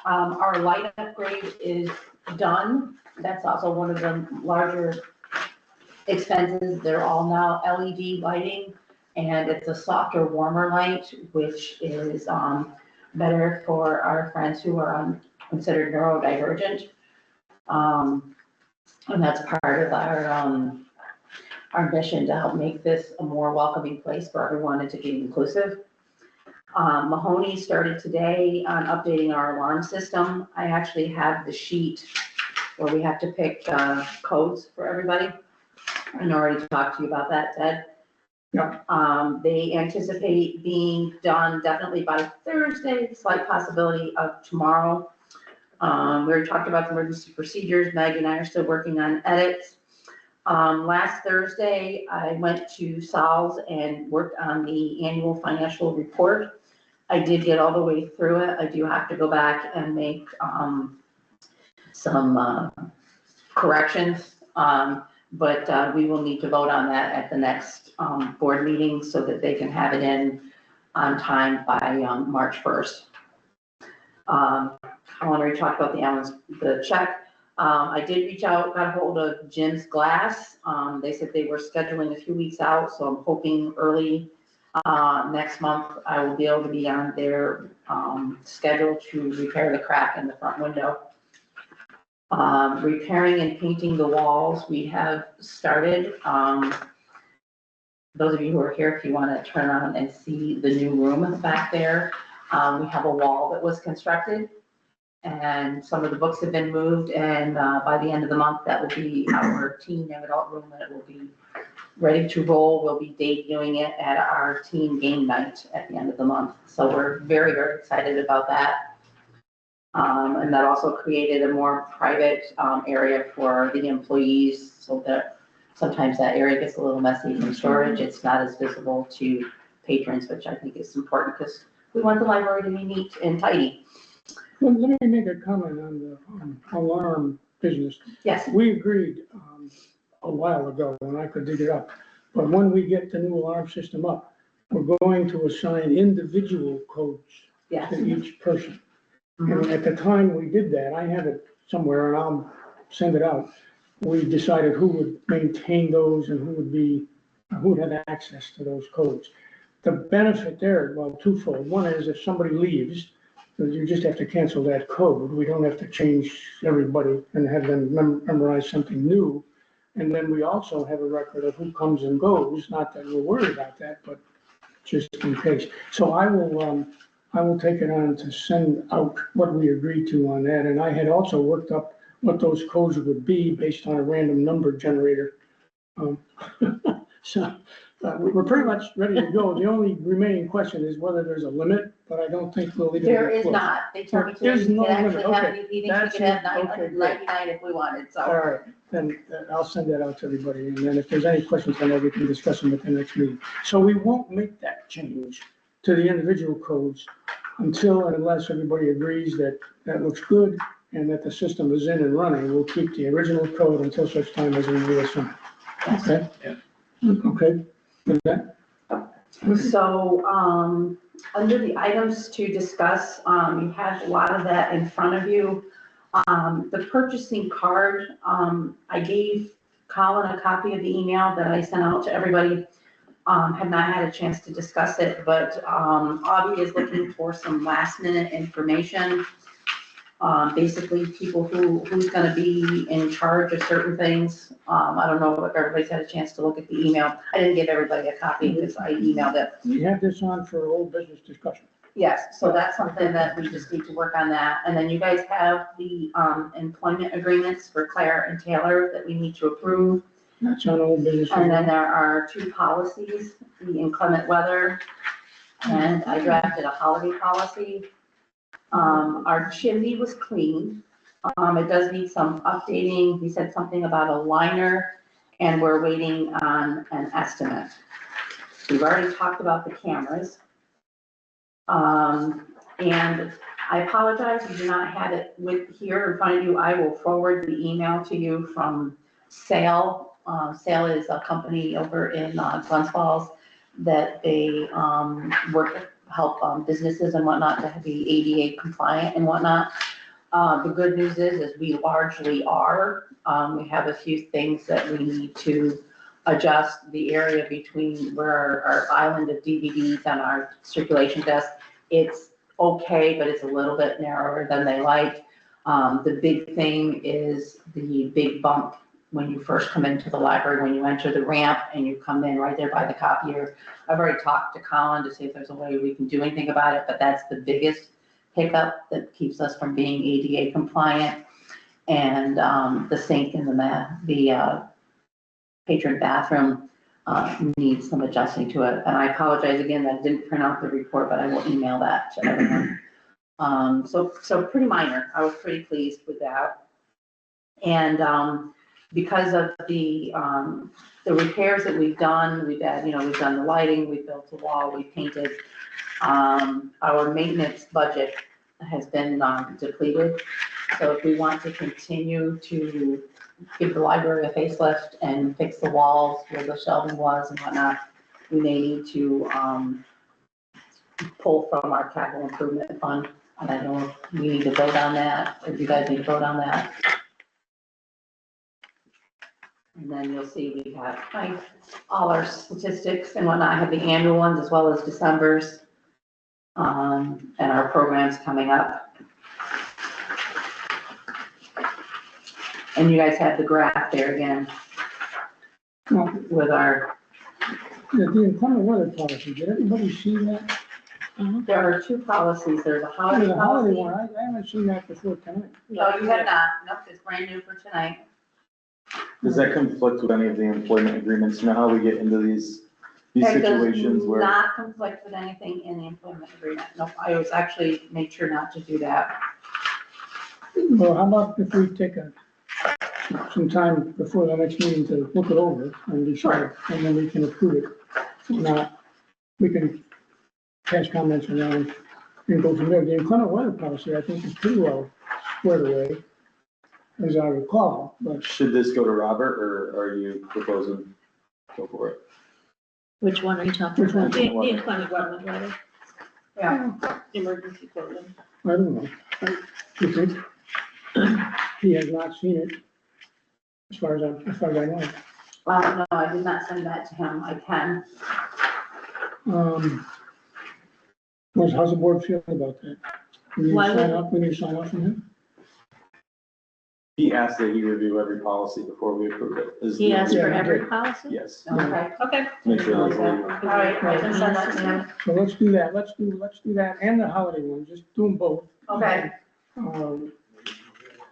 Our light upgrade is done. That's also one of the larger expenses. They're all now LED lighting, and it's a softer, warmer light, which is, better for our friends who are considered neurodivergent. And that's part of our mission to help make this a more welcoming place for everyone and to be inclusive. Mahoney started today on updating our alarm system. I actually have the sheet where we have to pick codes for everybody. I already talked to you about that, Ted. Yeah. They anticipate being done definitely by Thursday, slight possibility of tomorrow. We already talked about the emergency procedures. Meg and I are still working on edits. Last Thursday, I went to Sal's and worked on the annual financial report. I did get all the way through it. I do have to go back and make some corrections, but we will need to vote on that at the next board meeting so that they can have it in on time by March 1st. I already talked about the check. I did reach out, got a hold of Jim's Glass. They said they were scheduling a few weeks out, so I'm hoping early next month I will be able to be on their schedule to repair the crack in the front window. Repairing and painting the walls, we have started. Those of you who are here, if you want to turn around and see the new room back there, we have a wall that was constructed and some of the books have been moved, and by the end of the month, that will be our teen and adult room, and it will be ready to roll. We'll be debuting it at our teen game night at the end of the month. So we're very, very excited about that. And that also created a more private area for the employees so that sometimes that area gets a little messy from storage. It's not as visible to patrons, which I think is important because we want the library to be neat and tidy. Well, let me make a comment on the alarm business. Yes. We agreed a while ago, and I could dig it up, but when we get the new alarm system up, we're going to assign individual codes Yes. to each person. And at the time we did that, I have it somewhere and I'll send it out. We decided who would maintain those and who would have access to those codes. The benefit there, well, twofold. One is if somebody leaves, you just have to cancel that code. We don't have to change everybody and have them memorize something new. And then we also have a record of who comes and goes, not that we're worried about that, but just in case. So I will take it on to send out what we agreed to on that. And I had also worked up what those codes would be based on a random number generator. So we're pretty much ready to go. The only remaining question is whether there's a limit, but I don't think we'll even. There is not. They told me There's we no could limit. actually have Okay. any meetings, That's we could have it. Okay, great. 999 if we wanted, All so. right, then I'll send that out to everybody. And then if there's any questions on that, we can discuss them at the next meeting. So we won't make that change to the individual codes until and unless everybody agrees that that looks good and that the system is in and running. We'll keep the original code until such time as we reassign. Okay? Yeah. Okay, with that? So, under the items to discuss, you have a lot of that in front of you. The purchasing card, I gave Colin a copy of the email that I sent out to everybody. Have not had a chance to discuss it, but Aubie is looking for some last minute information. Basically people who's gonna be in charge of certain things. I don't know if everybody's had a chance to look at the email. I didn't give everybody a copy because I emailed it. We have this on for old business discussion. Yes, so that's something that we just need to work on that. And then you guys have the employment agreements for Claire and Taylor that we need to approve. That's on old business. And then there are 2 policies, the inclement weather, and I drafted a holiday policy. Our chimney was cleaned. It does need some updating. He said something about a liner, and we're waiting on an estimate. We've already talked about the cameras. And I apologize, you do not have it here in front of you. I will forward the email to you from SAIL. SAIL is a company over in Glens Falls that they help businesses and whatnot to be ADA compliant and whatnot. The good news is we largely are. We have a few things that we need to adjust the area between where our island of DVDs and our circulation desk. It's okay, but it's a little bit narrower than they like. The big thing is the big bump when you first come into the library, when you enter the ramp and you come in right there by the copier. I've already talked to Colin to see if there's a way we can do anything about it, but that's the biggest hiccup that keeps us from being ADA compliant. And the sink in the patron bathroom needs some adjusting to it. And I apologize again that I didn't print out the report, but I will email that to everyone. So pretty minor. I was pretty pleased with that. And because of the repairs that we've done, we've done the lighting, we built the wall, we painted. Our maintenance budget has been depleted. So if we want to continue to give the library a facelift and fix the walls where the shelving was and whatnot, we may need to pull from our capital improvement fund. And I don't know if we need to vote on that, or do you guys need to vote on that? And then you'll see we have all our statistics and whatnot. I have the annual ones as well as December's, and our programs coming up. And you guys have the graph there again with our. The inclement weather policy, did everybody see that? There are two policies. There's a The holiday holiday policy. one, I haven't seen that before tonight. No, you have not. Nope, it's brand new for tonight. Does that conflict with any of the employment agreements? You know how we get into these situations It where? does not conflict with anything in the employment agreement. Nope, I was actually made sure not to do that. Well, how about if we take some time before the next meeting to look it over and decide, and then we can approve it. If not, we can pass comments around and go from there. The inclement weather policy, I think, is pretty well squared away, as I recall, but Should this go to Robert, or are you proposing, go for it? Which one are you talking Which one? about? The inclement weather letter, Yeah. emergency clothing. I don't know. You think? He has not seen it, as far as I know. No, I did not send that to him. I can. How's the board feeling about that? When you Why would- sign up, when you sign up from him? He asked that he review every policy before we approve it. Is He the- asked for Yeah, every okay. policy? Yes, Okay. Okay. make sure that's legal. All right, I can send that to him. So let's do that. Let's do that and the holiday one. Just do them both. Okay.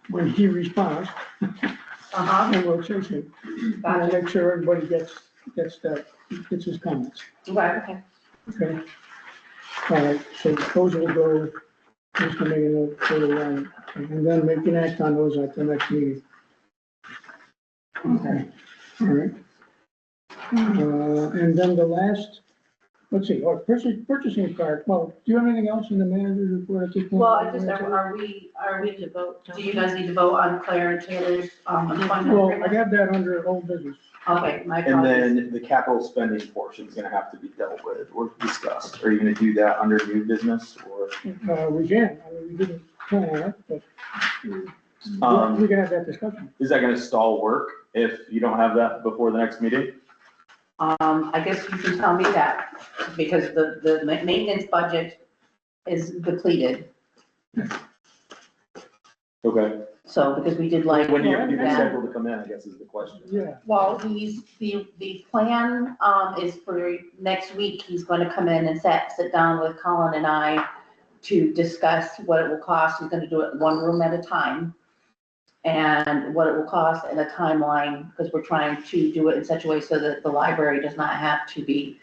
When he responds, Uh-huh. and we'll chase him. And we'll Gotcha. make sure everybody gets his comments, Okay. okay? All right, so those will go, just to make a note for the line, and then we can act on those at the next meeting. Okay, all right. And then the last, let's see, purchasing card. Well, do you have anything else in the manager's report at this point? Well, I just, are we, We need to vote. don't do you we? guys need to vote on Claire and Taylor's, employment Well, I agreement? got that under old business. Okay, my And apologies. then the capital spending portion is gonna have to be dealt with or discussed. Are you gonna do that under new business or? We can, I mean, we didn't plan on it, but Um, we can have that discussion. Is that gonna stall work if you don't have that before the next meeting? I guess you can tell me that, because the maintenance budget is depleted. Okay. So, because we did like. When you're Yeah. scheduled to come in, I guess is the question. Yeah. Well, the plan, is for next week, he's going to come in and sit down with Colin and I to discuss what it will cost. He's gonna do it one room at a time. And what it will cost and a timeline, because we're trying to do it in such a way so that the library does not have to be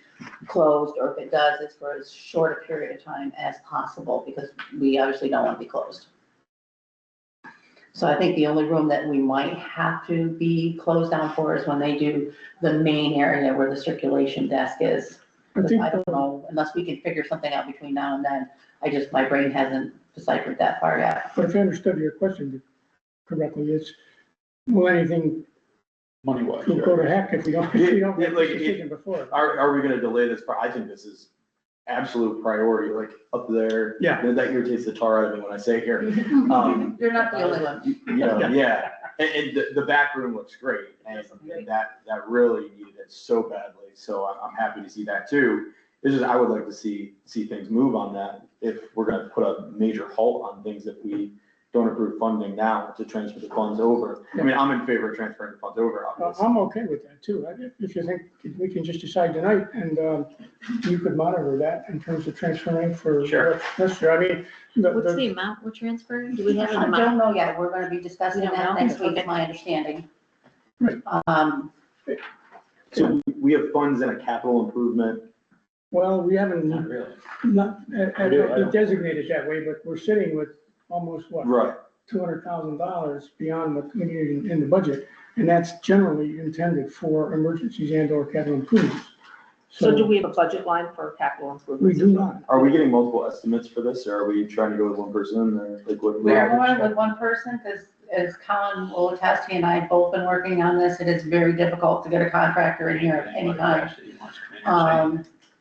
closed, or if it does, it's for as short a period of time as possible, because we obviously don't want to be closed. So I think the only room that we might have to be closed down for is when they do the main area where the circulation desk is. I think, I don't know, unless we can figure something out between now and then. My brain hasn't deciphered that far yet. but if I understood your question correctly, it's, will anything Money-wise. go to heck if we don't Yeah, make like, this decision before? Are we gonna delay this? I think this is absolute priority, like up there. Yeah. That irritates the tar out of me when I say it here. You're not the only one. You know, yeah, and the back room looks great, and that really needed it so badly, so I'm happy to see that too. It's just, I would like to see things move on that, if we're gonna put a major halt on things if we don't approve funding now to transfer the funds over. I mean, I'm in favor of transferring the funds over, obviously. I'm okay with that too. If you think we can just decide tonight and you could monitor that in terms of transferring for Sure. what's necessary. I mean, What's the amount we're transferring? Do we have an I amount? don't know yet, we're gonna be discussing We don't that know? next week, is Okay. my understanding. Right. So we have funds in a capital improvement. well, we haven't, Not really. not I do. designated that way, but we're sitting with almost what? Right. $200,000 beyond what we needed in the budget. And that's generally intended for emergencies and or capital improvements. So do we have a budget line for capital improvements? We do not. Are we getting multiple estimates for this, or are we trying to go with one person, or like what? We're going with one person, because as Colin will attest, he and I have both been working on this, it is very difficult to get a contractor in here at any time.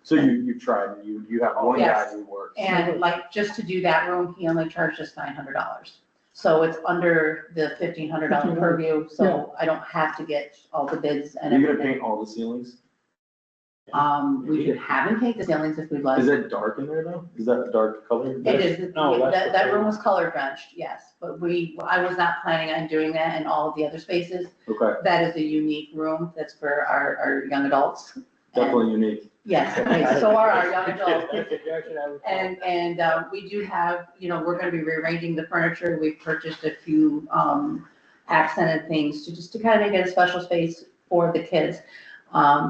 So you've tried, you have one guy Yes. who works. And like, just to do that room, he only charged us $900. So it's under the $1,500 purview, so I don't have to get all the bids and Are you gonna everything. paint all the ceilings? We could have him paint the ceilings if we'd like. Is it dark in there though? Is that a dark color? It is, No, that's that what room they- was color drenched, yes, but I was not planning on doing that in all of the other spaces. Okay, That is a unique room, that's for our young adults. definitely unique. Yes, so are our young adults. And we do have, we're gonna be rearranging the furniture, we've purchased a few, accented things to kind of make it a special space for the kids.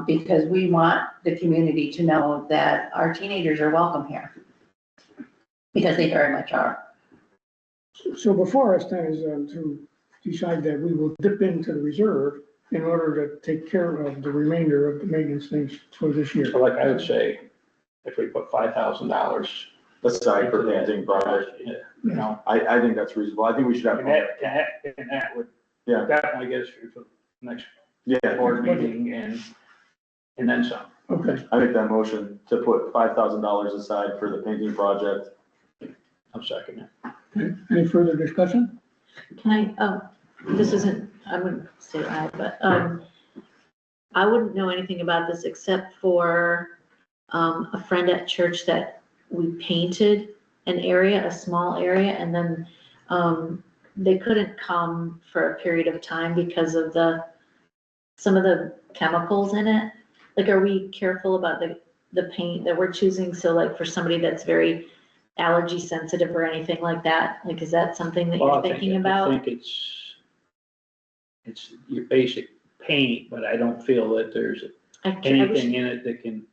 Because we want the community to know that our teenagers are welcome here. Because they very much are. So before us then is to decide that we will dip into the reserve in order to take care of the remainder of the maintenance things for this year. So like I would say, if we put $5,000. Aside for painting project, You know, I think that's reasonable. I think we should have. and that would Yeah. definitely get us through to the next Yeah, board meeting and then some. Okay, I make that motion to put $5,000 aside for the painting project. I'm second it. okay. Any further discussion? Can this isn't, I wouldn't say I, but, I wouldn't know anything about this except for, a friend at church that we painted an area, a small area, and then, they couldn't come for a period of time because of some of the chemicals in it. Like, are we careful about the paint that we're choosing? So like for somebody that's very allergy sensitive or anything like that, like, is that something that Well, you're I think- thinking I about? think it's your basic paint, but I don't feel that there's I wish- anything in it that can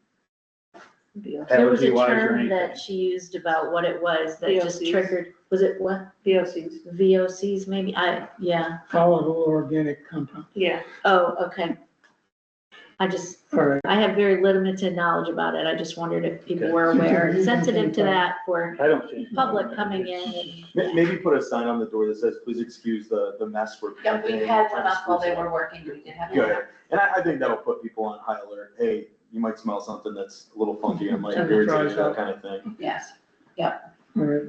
There was a allergy-wise or term anything. that she used about what it was that just VOCs. triggered, was it what? VOCs, VOCs maybe? Yeah. Volatile organic compound. yeah. Oh, okay. All right. I have very limited knowledge about it. I just wondered if people Okay. were aware and sensitive to that for I don't see. public coming in. Maybe put a sign on the door that says, please excuse the mess we're. Yeah, we painting. had one up while they were working, we did have one. Good, and I think that'll put people on high alert. Hey, you might smell something that's a little funky and might Time to irritate try you, it that out. kind of thing. Yes, All right.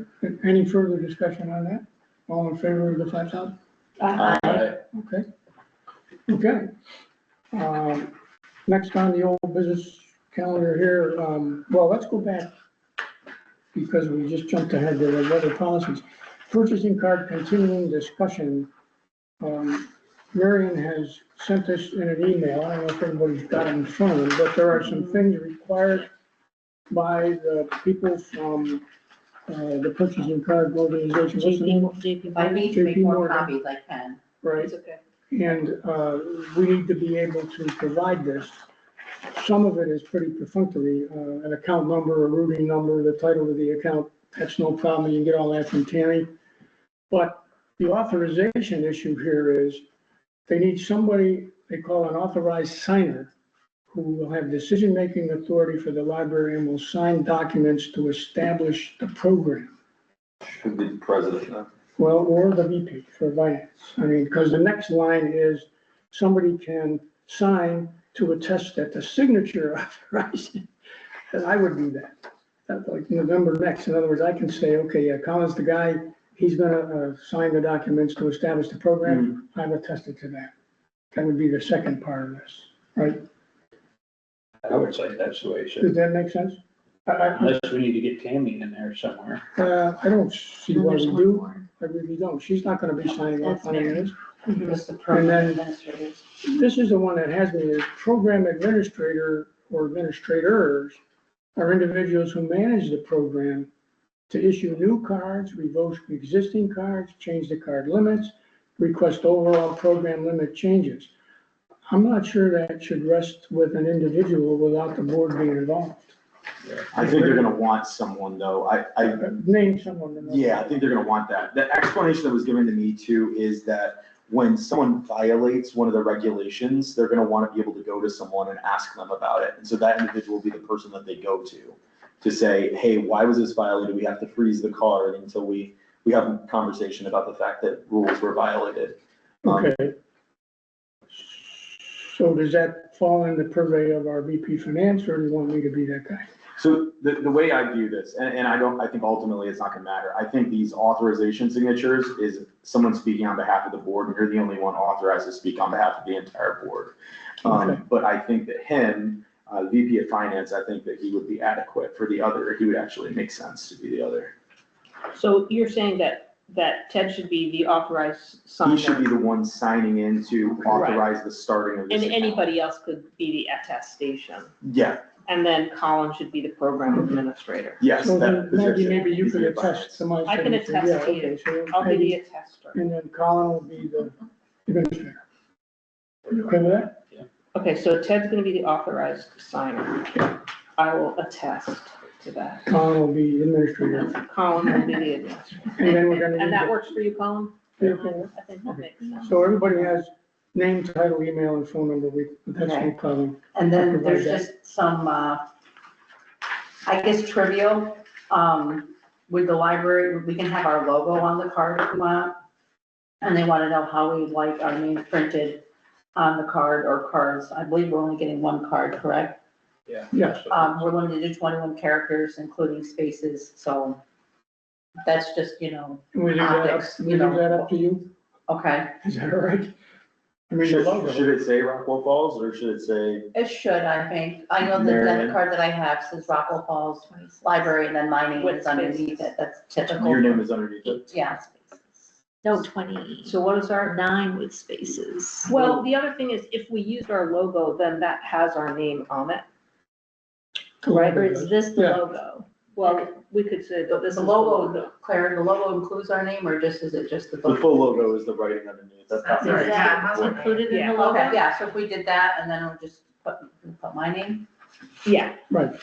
Any further discussion on that? All in favor of the 5,000? Aye. Okay. Okay. Next on the old business calendar here, well, let's go back because we just jumped ahead to the other policies. Purchasing card continuing discussion. Marion has sent this in an email. I don't know if everybody's got it in front of them, but there are some things required by the people from the purchasing card organization. What's the name? JP if I Morgan. need to make more Morgan. copies, I can. Right. It's okay. And we need to be able to provide this. Some of it is pretty perfunctory, an account number, a routing number, the title of the account, that's no problem, you can get all that from Tammy. But the authorization issue here is, they need somebody, they call an authorized signer, who will have decision-making authority for the library and will sign documents to establish the program. Should be the president, huh? Well, or the VP for finance. I mean, because the next line is, somebody can sign to attest that the signature authorized. And I would do that. That's like November next. In other words, I can say, okay, yeah, Colin's the guy, he's gonna sign the documents to establish the program. I've attested to that. That would be the second part of this, right? I would say that's the way it Does should, that make sense? unless we need to get Tammy in there somewhere. I don't see And why there's we one do. more. I really don't. She's not gonna be signing off on any of this. Just the program then- administrators. This is the one that has me, is program administrator or administrators are individuals who manage the program to issue new cards, revoke existing cards, change the card limits, request overall program limit changes. I'm not sure that should rest with an individual without the board being involved. I think they're gonna want someone though, Name someone. to know. yeah, I think they're gonna want that. The explanation that was given to me too is that when someone violates one of the regulations, they're gonna wanna be able to go to someone and ask them about it. And so that individual will be the person that they go to say, hey, why was this violated? We have to freeze the card until we have a conversation about the fact that rules were violated. Okay. So does that fall in the purvey of our VP Finance, or do you want me to be that guy? So the way I view this, and I think ultimately it's not gonna matter. I think these authorization signatures is someone speaking on behalf of the board, and you're the only one authorized to speak on behalf of the entire board. Okay. But I think that him, VP of Finance, I think that he would be adequate for the other. He would actually make sense to be the other. So you're saying that Ted should be the authorized He should be signer, the one signing in to authorize the starting of this and account. anybody else could be the attestation. Yeah, And then Colin should be the program administrator. yes, So that then Maggie, position. maybe you could VP of attest Finance. to my I can signature. attest Yeah, to you. okay, so I'll be Maggie- the attester. And then Colin will be the administrator. You okay with that? Okay, so Ted's gonna be the authorized signer. I will attest to that. Colin will be administrator. Colin will be the administrator. And then we're gonna need And that the- works for you, Colin? Yeah, okay. I think that makes sense. So everybody has name, title, email, and phone number. That's no Okay. problem. And then Provide there's that. just some, I guess trivial, with the library, we can have our logo on the card if we want. And they wanna know how we like our name printed on the card or cards. I believe we're only getting one card, correct? Yeah. Yes. We're limited to 21 characters, including spaces, so that's just, Can we leave that up, optics, we leave that up to you? okay. Is that all right? I mean, the Should logo. it say Rockwell Falls or should it say? It should, I think. I know that Marion. that card that I have says Rockwell Falls Library, and then my name With is underneath it. That's typical. Your name is underneath it. Yeah. No, 29 So what is our, with spaces. well, the other thing is if we used our logo, then that has our name on it. Right, or is this the Yeah. logo? Well, we could say that this is The the logo, logo. Claire, the logo includes our name, or just, is it just the The book? full logo is the writing underneath. That's how. Is that included in the Yeah. logo? Okay, yeah, so if we did that, and then we'll just put my name? Yeah, Right.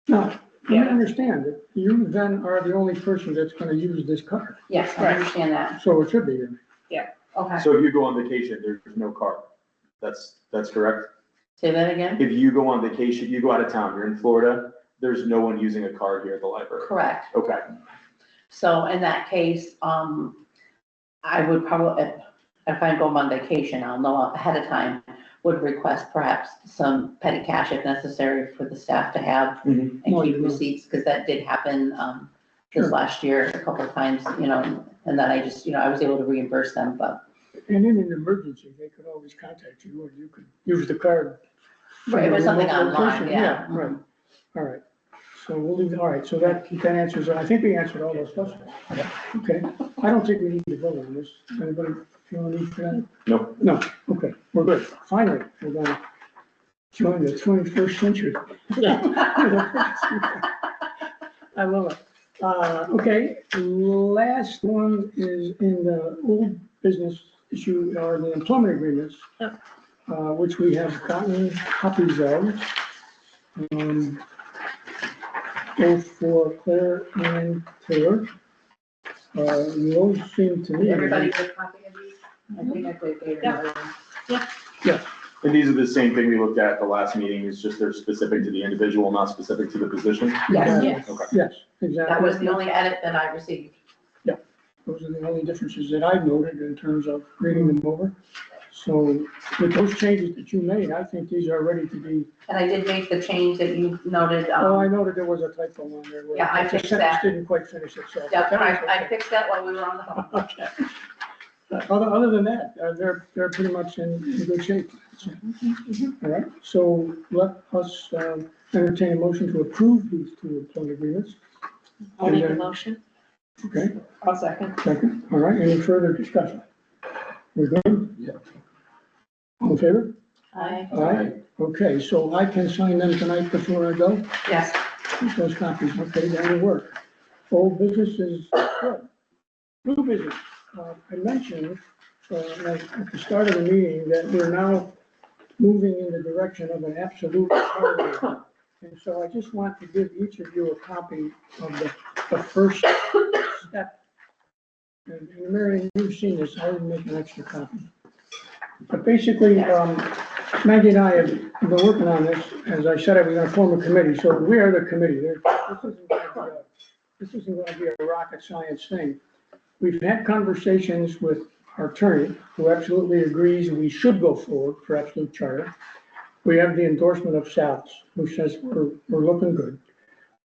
Now, you Yeah. understand that you then are the only person that's gonna use this card, Yes, I Right. understand that. so it should be in. Okay, So if you go on vacation, there's no card. That's correct? say that again? If you go on vacation, you go out of town, you're in Florida, there's no one using a card here at the library. Correct. Okay, So in that case, I would probably, if I go on vacation, I'll know ahead of time, would request perhaps some petty cash if necessary for the staff to have Mhm. and Well, keep you know. receipts, because that did happen, this Sure. last year a couple of times, and then I just, I was able to reimburse them, but. And in an emergency, they could always contact you, or you could use the card. Right, it was from a something remote online, location. yeah. Right, all right. So we'll leave, all right, so that answers, I think we answered all those questions. Okay, I don't think we need to vote on this. Anybody feel a need for that? no, No, okay, we're good. Finally, we're gonna join the 21st century. I love it. Okay, last one is in the old business issue, or the employment agreements, which we have gotten copies of. Both for Claire and Taylor. Those seem to me. Everybody get a copy of these? I think I gave another one. and these are the same thing we looked at the last meeting, it's just they're specific to the individual, not specific to the position. Yes, Yes. Okay. Yes, exactly. that was the only edit that I received. Those are the only differences that I've noted in terms of reading them over. So So with those changes that you made, I think these are ready to be, And I did make the change that you noted, oh, I noted there was a typo on there. where Yeah, I the fixed sentence that. Didn't quite finish itself. yeah, That was I okay. fixed that while we were on the phone. Okay. Other than that, they're pretty much in good shape. All right, so let us entertain a motion to approve these two employment agreements. I'll make a And then- motion. Okay, I'll second. second, all right, any further discussion? We're good? Yeah. All in favor? Aye. Aye. Okay, so I can sign them tonight before I go? Yes, Those copies, okay, that will work. Old business is good. New business, I mentioned at the start of the meeting that we're now moving in the direction of an absolute charter. And so I just want to give each of you a copy of the first step. And Mary, you've seen this, I didn't make an extra copy. But basically, Maggie and I have been working on this. As I said, we're gonna form a committee, so we are the committee. This isn't gonna be a rocket science thing. We've had conversations with our attorney, who absolutely agrees we should go forward for absolute charter. We have the endorsement of Sal's, who says we're looking good.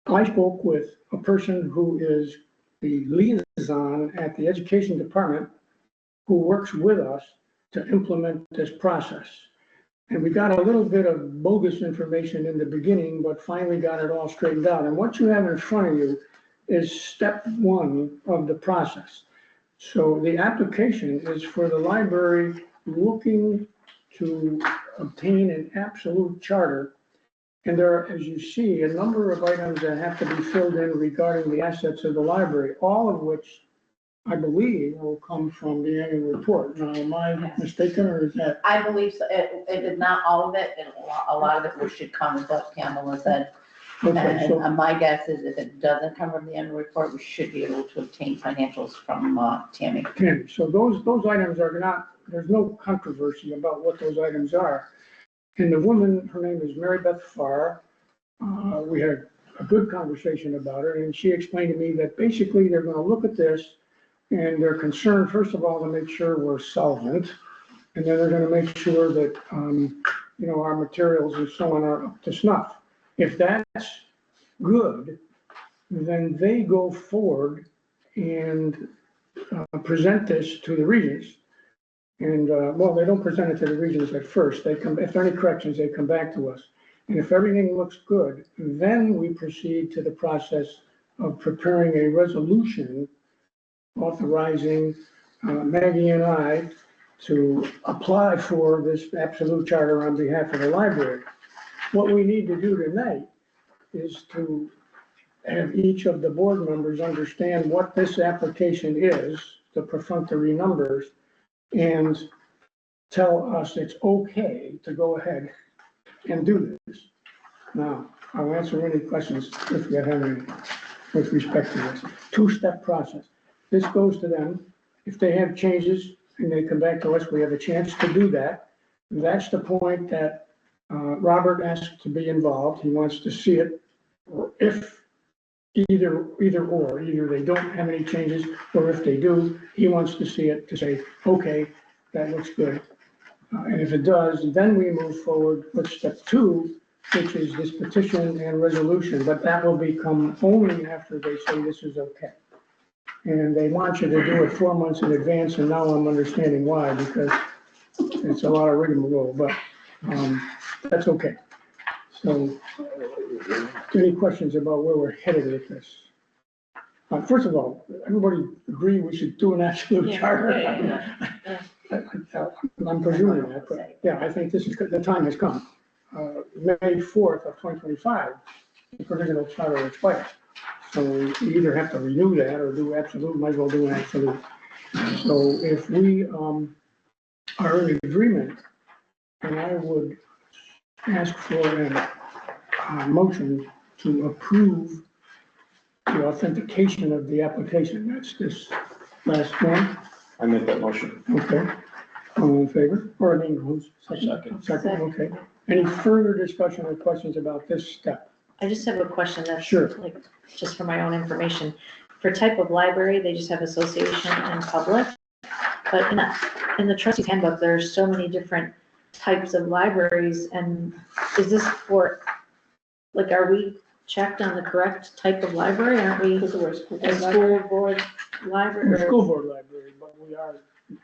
I spoke with a person who is the liaison at the education department, who works with us to implement this process. And we got a little bit of bogus information in the beginning, but finally got it all straightened out. And what you have in front of you is step one of the process. So the application is for the library looking to obtain an absolute charter. And there are, as you see, a number of items that have to be filled in regarding the assets of the library, all of which I believe will come from the annual report. Now, am I mistaken, or is that? I believe so. If it's not all of it, then a lot of it should come, as what Pamela said. Okay, so, And my guess is if it doesn't come from the annual report, we should be able to obtain financials from Tammy. Tammy, so those items are not, there's no controversy about what those items are. And the woman, her name is Mary Beth Farr. We had a good conversation about it, and she explained to me that basically they're gonna look at this, and they're concerned, first of all, to make sure we're solvent, and then they're gonna make sure that, our materials and so on are up to snuff. If that's good, then they go forward and present this to the regions. And, well, they don't present it to the regions at first. They come, if there are any corrections, they come back to us. And if everything looks good, then we proceed to the process of preparing a resolution authorizing Maggie and I to apply for this absolute charter on behalf of the library. What we need to do tonight is to have each of the board members understand what this application is, the perfunctory numbers, and tell us it's okay to go ahead and do this. Now, I'll answer any questions if you have any with respect to this. Two-step process. This goes to them. If they have changes and they come back to us, we have a chance to do that. That's the point that Robert asked to be involved. He wants to see it. If either they don't have any changes, or if they do, he wants to see it to say, okay, that looks good. And if it does, then we move forward with step two, which is this petition and resolution, but that will become only after they say this is okay. And they want you to do it 4 months in advance, and now I'm understanding why, because it's a lot of rigmarole, but that's okay. So, any questions about where we're headed with this? First of all, everybody agree we should do an absolute Yeah. charter? Yeah. I'm presuming that, but yeah, I think this is, the time has come. May 4th of 2025, the provisional charter expires. So you either have to renew that or do absolute, might as well do an absolute. So if we are in agreement, and I would ask for a motion to approve the authentication of the application. That's this last one. I make that motion. Okay. All in favor? Or I mean, who's Second. Second, okay. Any further discussion or questions about this step? I just have a question that's Sure. like, just for my own information. For type of library, they just have association and public. But in the trustees handbook, there's so many different types of libraries, and is this for, like, are we checked on the correct type of library? Aren't we Because we're a school a school board library? We're a school board library, but we are,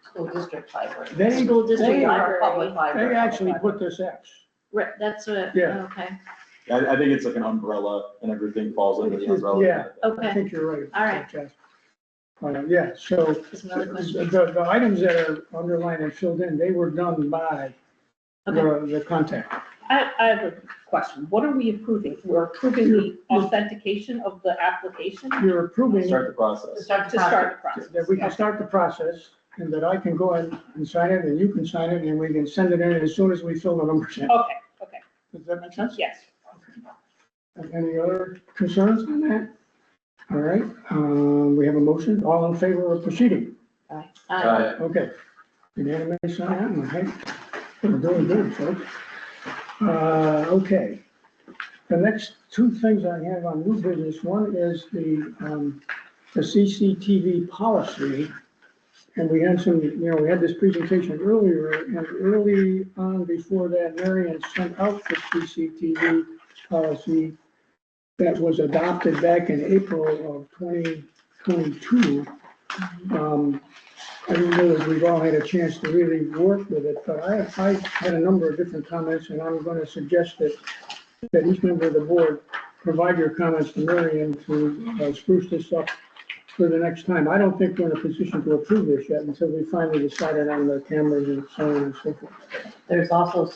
School district library. they, School district they, Our public library. library. they actually put this X. Right, that's what, Yeah. okay, I think it's like an umbrella and everything falls under the umbrella. Yeah. I okay. think you're right. All right. Jess. Yeah, so Just another question. the items that are underlined and filled in, they were done by the contact. I have a question. What are we approving? We're approving the authentication of the application You're approving Start the process. To start to the start process. the process. that we can start the process and that I can go ahead and sign it and you can sign it and we can send it in as soon as we fill the numbers in. Okay, okay, Does that make sense? yes. Any other concerns on that? All right, we have a motion. All in favor of proceeding? Okay. Unanimous on that one, hey? We're doing good, folks. Okay. The next two things I have on new business, one is the CCTV policy. And we had some, we had this presentation earlier, and early on before that, Marion sent out the CCTV policy that was adopted back in April of 2022. I don't know if we've all had a chance to really work with it, but I had a number of different comments, and I'm going to suggest that each member of the board provide your comments to Marion to spruce this up for the next time. I don't think we're in a position to approve this yet until we finally decided on the cameras and so on and so forth. There's also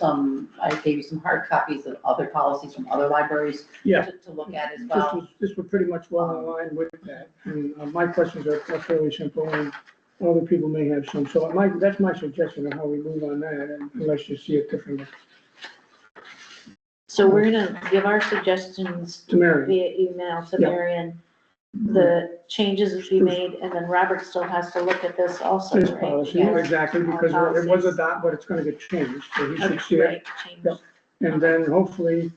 I gave you some hard copies of other policies from other libraries Yeah. to look at as well. This was pretty much well in line with that, and my questions are fairly simple, and other people may have some, so that's my suggestion of how we move on that, and unless you see it differently. So we're gonna give our suggestions To Mary, via email to Yeah. Marion, the changes that we made, and then Robert still has to look at this also, this right? policy, Yes. exactly, because it was adopted, but it's gonna get changed, so he should see it. Right, change. Yep. And then hopefully,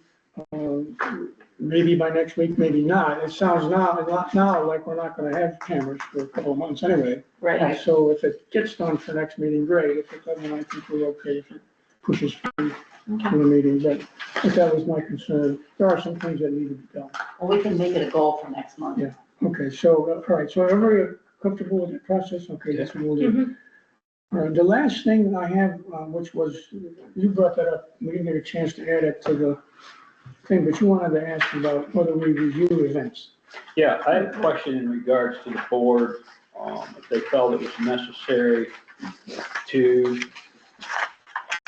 maybe by next week, maybe not. It sounds now like we're not gonna have cameras for a couple of months anyway. Right, So if it gets done for next meeting, great. If it doesn't, I think we're okay if it pushes through okay. the meeting, but that was my concern. There are some things that need to be done. Well, we can make it a goal for next month. Yeah. Okay, so, all right, so everybody comfortable with the process? Okay, that's what we'll do. All right, the last thing I have, which was, you brought that up, we didn't get a chance to add it to the thing, but you wanted to ask about whether we review events. Yeah, I have a question in regards to the board, if they felt it was necessary to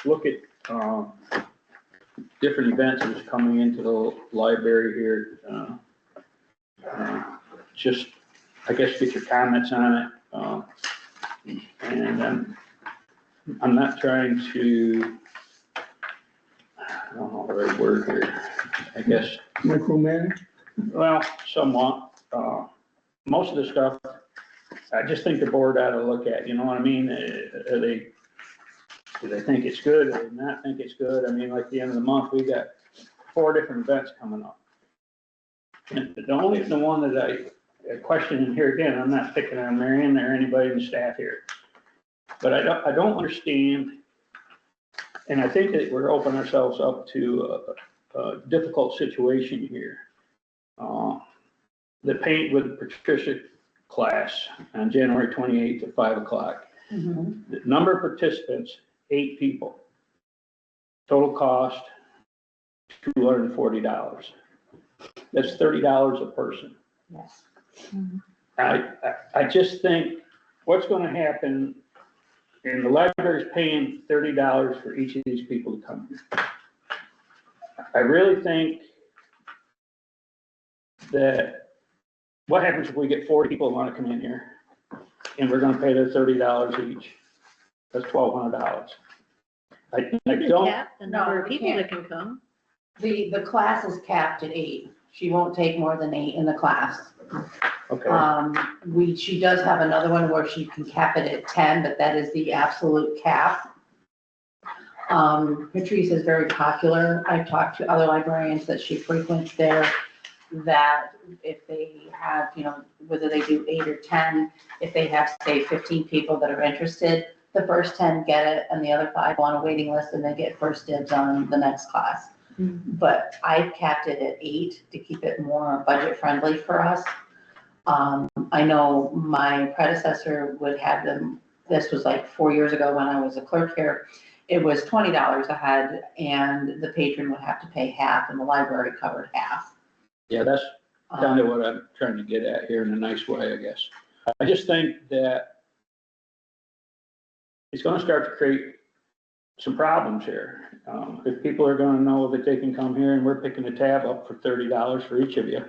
look at, different events that is coming into the library here. Just, I guess, get your comments on it. And I'm not trying to, I don't know the right word here, I guess. Micromanage? Well, somewhat. Most of the stuff, I just think the board ought to look at, you know what I mean? Do they think it's good, or do they not think it's good? I mean, like the end of the month, we got 4 different events coming up. And the one that I question, and here again, I'm not picking on Marion or anybody in the staff here. But I don't understand, and I think that we're opening ourselves up to a difficult situation here. The paint with Patricia class on January 28th at 5 o'clock. The number of participants, 8 people. Total cost, $240. That's $30 a person. Yes. I just think what's gonna happen, and the library's paying $30 for each of these people to come here. I really think that, what happens if we get 40 people who wanna come in here? And we're gonna pay them $30 each? That's $1,200. I don't, Cap the number No, of we people that can't. can come. The class is capped at 8. She won't take more than 8 in the class. okay, She does have another one where she can cap it at 10, but that is the absolute cap. Patrice is very popular. I've talked to other librarians that she frequents there. that if they have, you know, whether they do 8 or 10, if they have, say, 15 people that are interested, the first 10 get it, and the other 5 go on a waiting list, and they get first dibs on the next class. But I've capped it at 8 to keep it more budget friendly for us. I know my predecessor would have them, this was like 4 years ago when I was a clerk here, it was $20 a head, and the patron would have to pay half, and the library covered half. Yeah, that's kind of what I'm trying to get at here in a nice way, I guess. I just think that it's gonna start to create some problems here. If people are gonna know that they can come here and we're picking a tab up for $30 for each of you.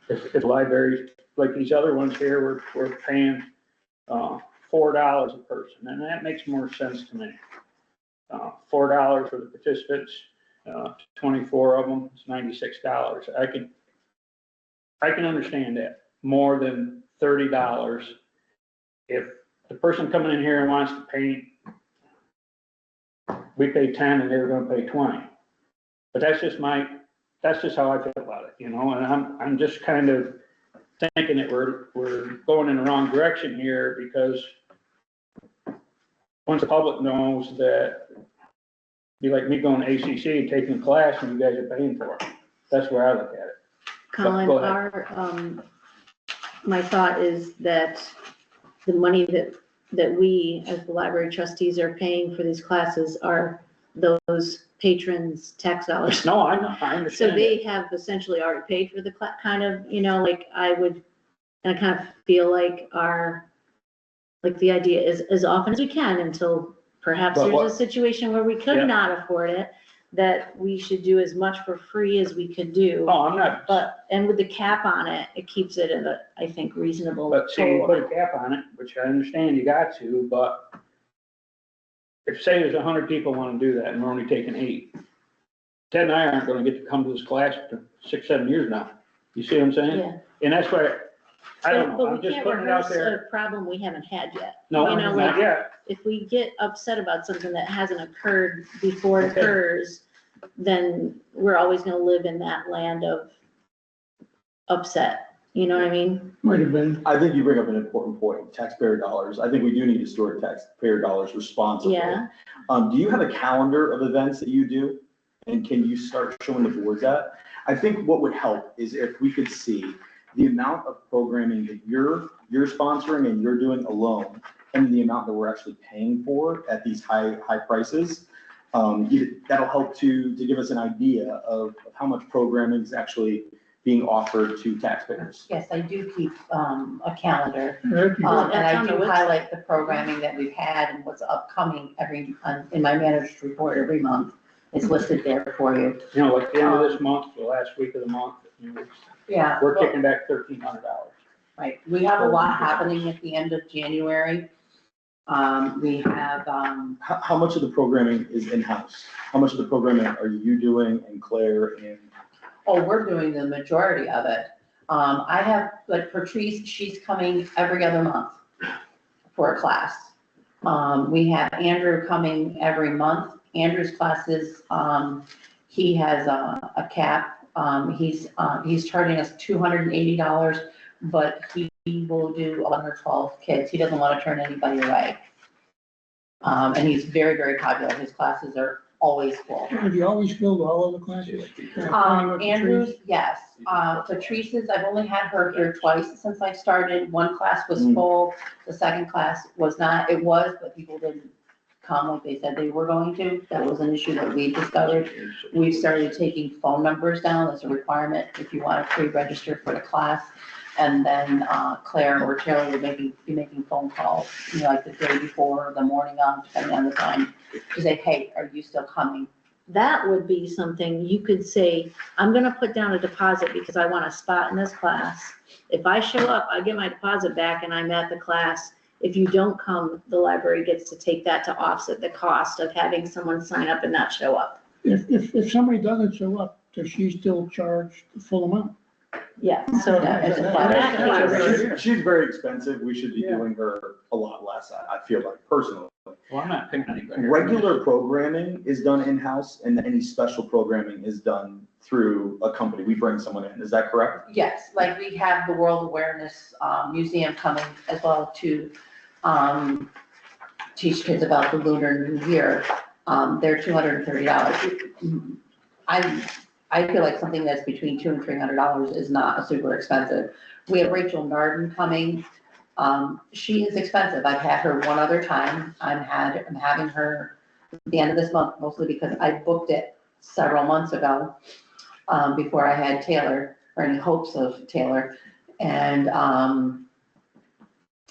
If libraries, like these other ones here, we're paying, $4 a person, and that makes more sense to me. $4 for the participants, 24 of them, it's $96. I can understand that, more than $30. If the person coming in here and wants to paint, we pay 10 and they're gonna pay 20. But that's just how I feel about it, you know, and I'm just kind of thinking that we're going in the wrong direction here, because once the public knows that, be like me going to ACC and taking a class and you guys are paying for it. That's where I look at it. Colin, Go ahead. My thought is that the money that we, as the library trustees, are paying for these classes are those patrons' tax dollars. No, I understand. So they have essentially already paid for the kind of, you know, like and I kind of feel like the idea is as often as we can until perhaps there's a situation where we could not afford it, that we should do as much for free as we could do. Oh, I'm not. And with the cap on it, it keeps it at a, I think, reasonable. But see, you put a cap on it, which I understand you got to, but if say there's 100 people want to do that and we're only taking 8, Ted and I aren't going to get to come to this class for 6-7 years now. You see what I'm saying? Yeah. And that's why, I don't know, But I'm we just can't putting it out reverse there. a problem we haven't had yet. No, You know, not like, yet. if we get upset about something that hasn't occurred before it occurs, then we're always gonna live in that land of upset, you know what I mean? Might have been. I think you bring up an important point, taxpayer dollars. I think we do need to steward taxpayer dollars responsibly. Yeah. Do you have a calendar of events that you do? And can you start showing the boards that? I think what would help is if we could see the amount of programming that you're sponsoring and you're doing alone, and the amount that we're actually paying for at these high prices. That'll help to give us an idea of how much programming is actually being offered to taxpayers. Yes, I do keep a calendar, That'd be good. and That's I on do the website. highlight the programming that we've had and what's upcoming in my manager's report every month. It's listed there for you. You know, like the end of this month, the last week of the month, you know, Yeah. we're kicking back $1,300. Right, we have a lot happening at the end of January. We have, How much of the programming is in-house? How much of the programming are you doing and Claire and? we're doing the majority of it. I have, like Patrice, she's coming every other month for a class. We have Andrew coming every month. Andrew's classes, he has a cap. He's charging us $280, but he will do 11 or 12 kids. He doesn't want to turn anybody away. And he's very, very popular. His classes are always full. Have you always filled all of the classes? Andrews, yes. Patrice's, I've only had her here twice since I started. One class was full, the second class was not. It was, but people didn't come like they said they were going to. That was an issue that we discovered. We've started taking phone numbers down as a requirement if you want to pre-register for the class. And then Claire or Taylor would be making phone calls, you know, like the day before, the morning of, depending on the time, to say, hey, are you still coming? That would be something you could say, I'm gonna put down a deposit because I want a spot in this class. If I show up, I get my deposit back and I'm at the class. If you don't come, the library gets to take that to offset the cost of having someone sign up and not show up. If somebody doesn't show up, does she still charge the full amount? Yeah, so Yeah, it's a in flat that rate. case, She's very expensive. We should be Yeah. doing her a lot less, I feel like personally. Well, I'm not picking anybody. Regular programming is done in-house and any special programming is done through a company. We bring someone in. Is that correct? Yes, like we have the World Awareness Museum coming as well to teach kids about the Lunar New Year. They're $230. I feel like something that's between $200 and $300 is not a super expensive. We have Rachel Narden coming. She is expensive. I've had her one other time. I'm having her at the end of this month, mostly because I booked it several months ago, before I had Taylor, or any hopes of Taylor. And,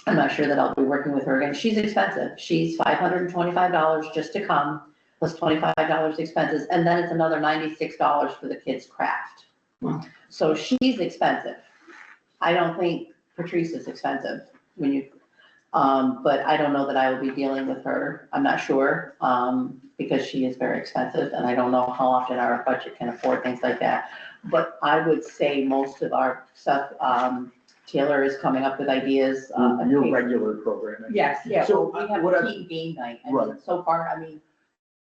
I'm not sure that I'll be working with her again. She's expensive. She's $525 just to come, plus $25 expenses, and then it's another $96 for the kids' craft. Wow. So she's expensive. I don't think Patrice is expensive when you, but I don't know that I will be dealing with her. I'm not sure, because she is very expensive, and I don't know how often our budget can afford things like that. But I would say most of our stuff, Taylor is coming up with ideas. Your regular programming. Yes, yeah, So, so we have what a I- team game night, I Right. mean, so far, I mean,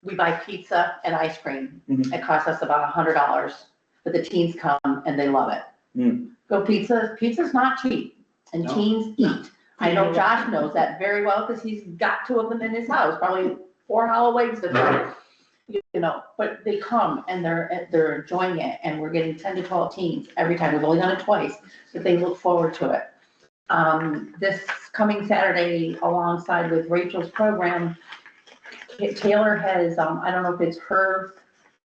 we buy pizza and ice cream. Mhm. It costs us about $100, but the teens come and they love it. Mm. Go pizza's not cheap, and No. teens eat. I know Josh knows that very well, because he's got 2 of them in his house, probably 4 Halloweens to try. You know, but they come and they're enjoying it, and we're getting 10 to 12 teens every time. We've only done it twice, but they look forward to it. This coming Saturday, alongside with Rachel's program, Taylor has, I don't know if it's her,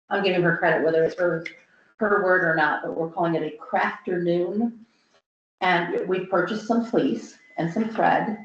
I'm giving her credit, whether it's her word or not, but we're calling it a crafternoon. And we purchased some fleece and some thread,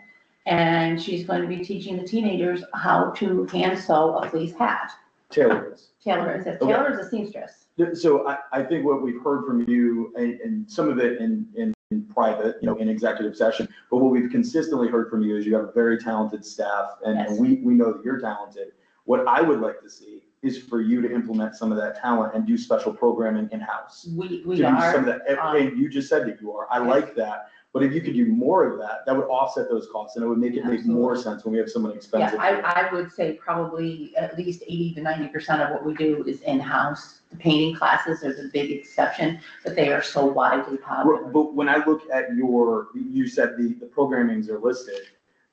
and she's going to be teaching the teenagers how to hand sew a fleece hat. Taylor is. Taylor is a seamstress. So I think what we've heard from you, and some of it in private, in executive session, but what we've consistently heard from you is you have a very talented staff, and Yes. we know that you're talented. What I would like to see is for you to implement some of that talent and do special programming in-house. We To do some are, of that, and you just said that you are. I like that. But if you could do more of that, that would offset those costs, and it would make it make more sense when we have someone expensive. yeah, I would say probably at least 80 to 90% of what we do is in-house. The painting classes are the big exception, but they are so widely popular. But when I look at you said the programmings are listed.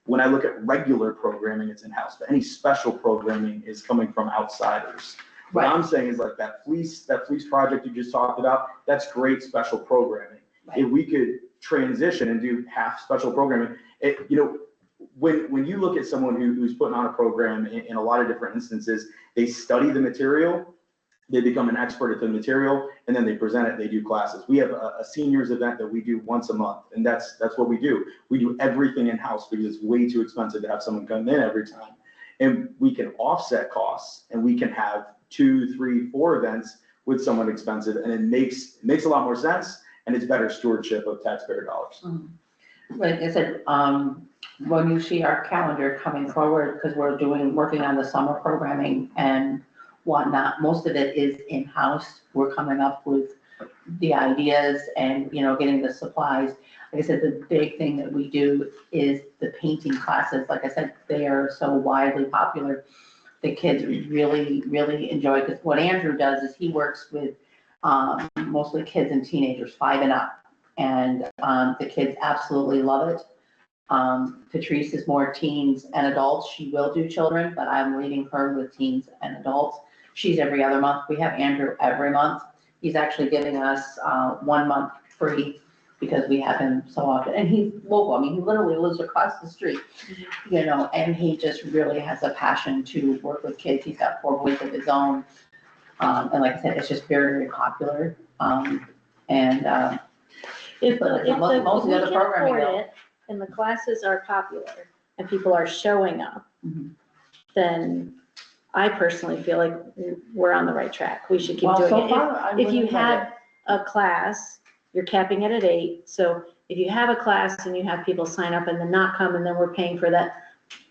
When I look at regular programming, it's in-house, but any special programming is coming from outsiders. What Right. I'm saying is like that fleece project you just talked about, that's great special programming. Right. If we could transition and do half special programming, when you look at someone who's putting on a program in a lot of different instances, they study the material, they become an expert at the material, and then they present it, they do classes. We have a seniors event that we do once a month, and that's what we do. We do everything in-house because it's way too expensive to have someone come in every time. And we can offset costs, and we can have 2, 3, 4 events with someone expensive, and it makes a lot more sense, and it's better stewardship of taxpayer dollars. Like I said, when you see our calendar coming forward, because we're working on the summer programming and whatnot, most of it is in-house. We're coming up with the ideas and, getting the supplies. Like I said, the big thing that we do is the painting classes. Like I said, they are so widely popular. The kids really, really enjoy, because what Andrew does is he works with mostly kids and teenagers, 5 and up. And the kids absolutely love it. Patrice is more teens and adults. She will do children, but I'm leading her with teens and adults. She's every other month. We have Andrew every month. He's actually giving us 1 month free because we have him so often. And he's local. I mean, he literally lives across the street, and he just really has a passion to work with kids. He's got 4 boys of his own. And like I said, it's just very, very popular. If But we most of the other can programming, afford though. it, and the classes are popular, and people are showing up, Mhm. then I personally feel like we're on the right track. We should keep Well, doing so it. far, I If you really love it. have a class, you're capping it at 8, so if you have a class and you have people sign up and then not come, and then we're paying for that,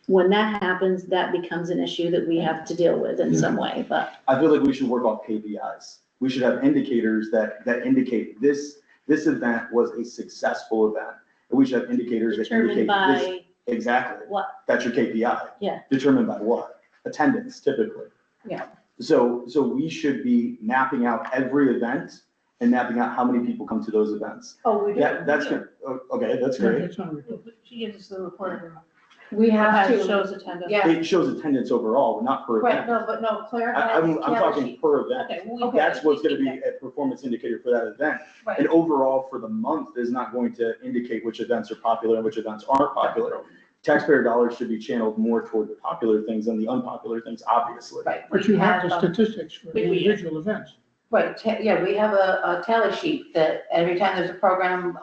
when that happens, that becomes an issue that we have to deal with in some way, but. I feel like we should work on KPIs. We should have indicators that indicate this event was a successful event. And we should have indicators that Determined indicate this. by Exactly. What? That's your KPI. Yeah. Determined by what? Attendance typically. Yeah. So we should be mapping out every event and mapping out how many people come to those events. Oh, we do. That's good. Okay, that's great. It's on report. She gives us the report every month. We have It to, shows attendance. yeah, It shows attendance overall, not per right, event. no, but no, Claire has I'm tally talking sheet. per event. Okay, Okay. That's what's gonna be a performance indicator for that event. Right. And overall for the month is not going to indicate which events are popular and which events aren't popular. Taxpayer dollars should be channeled more toward the popular things than the unpopular things, obviously. Right. But you have the um, statistics for we- individual events. Right, yeah, we have a tally sheet that every time there's a program,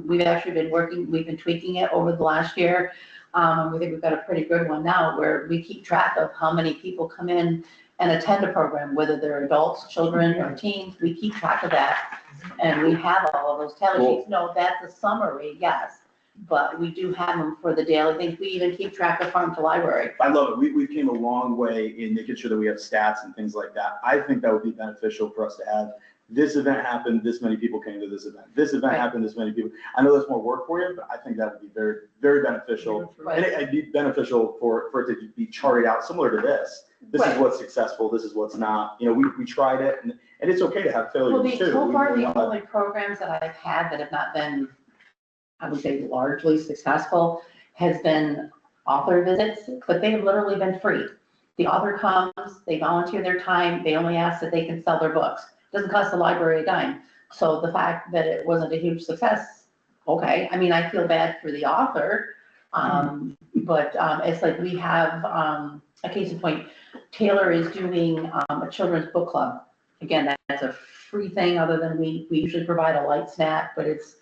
we've actually been working, we've been tweaking it over the last year. And we think we've got a pretty good one now where we keep track of how many people come in and attend a program, whether they're adults, children, or teens, we keep track of that. And we have all of those tally sheets. No, that's a summary, yes, but we do have them for the daily things. We even keep track of farm to library. I love it. We came a long way in making sure that we have stats and things like that. I think that would be beneficial for us to have. This event happened, this many people came to this event. This event Right. happened, this many people. I know that's more work for you, but I think that would be very, very beneficial. Right. And it'd be beneficial for it to be charted out similar to this. This is Right. what's successful, this is what's not. You know, we tried it and it's okay to have Well, failures too. so far, We the wanna- only programs that I've had that have not been, I would say, largely successful has been author visits, but they have literally been free. The author comes, they volunteer their time, they only ask that they can sell their books. Doesn't cost the library a dime. So the fact that it wasn't a huge success, okay, I mean, I feel bad for the author. But it's like we have, a case in point, Taylor is doing a children's book club. Again, that's a free thing, other than we usually provide a light snack, but it's,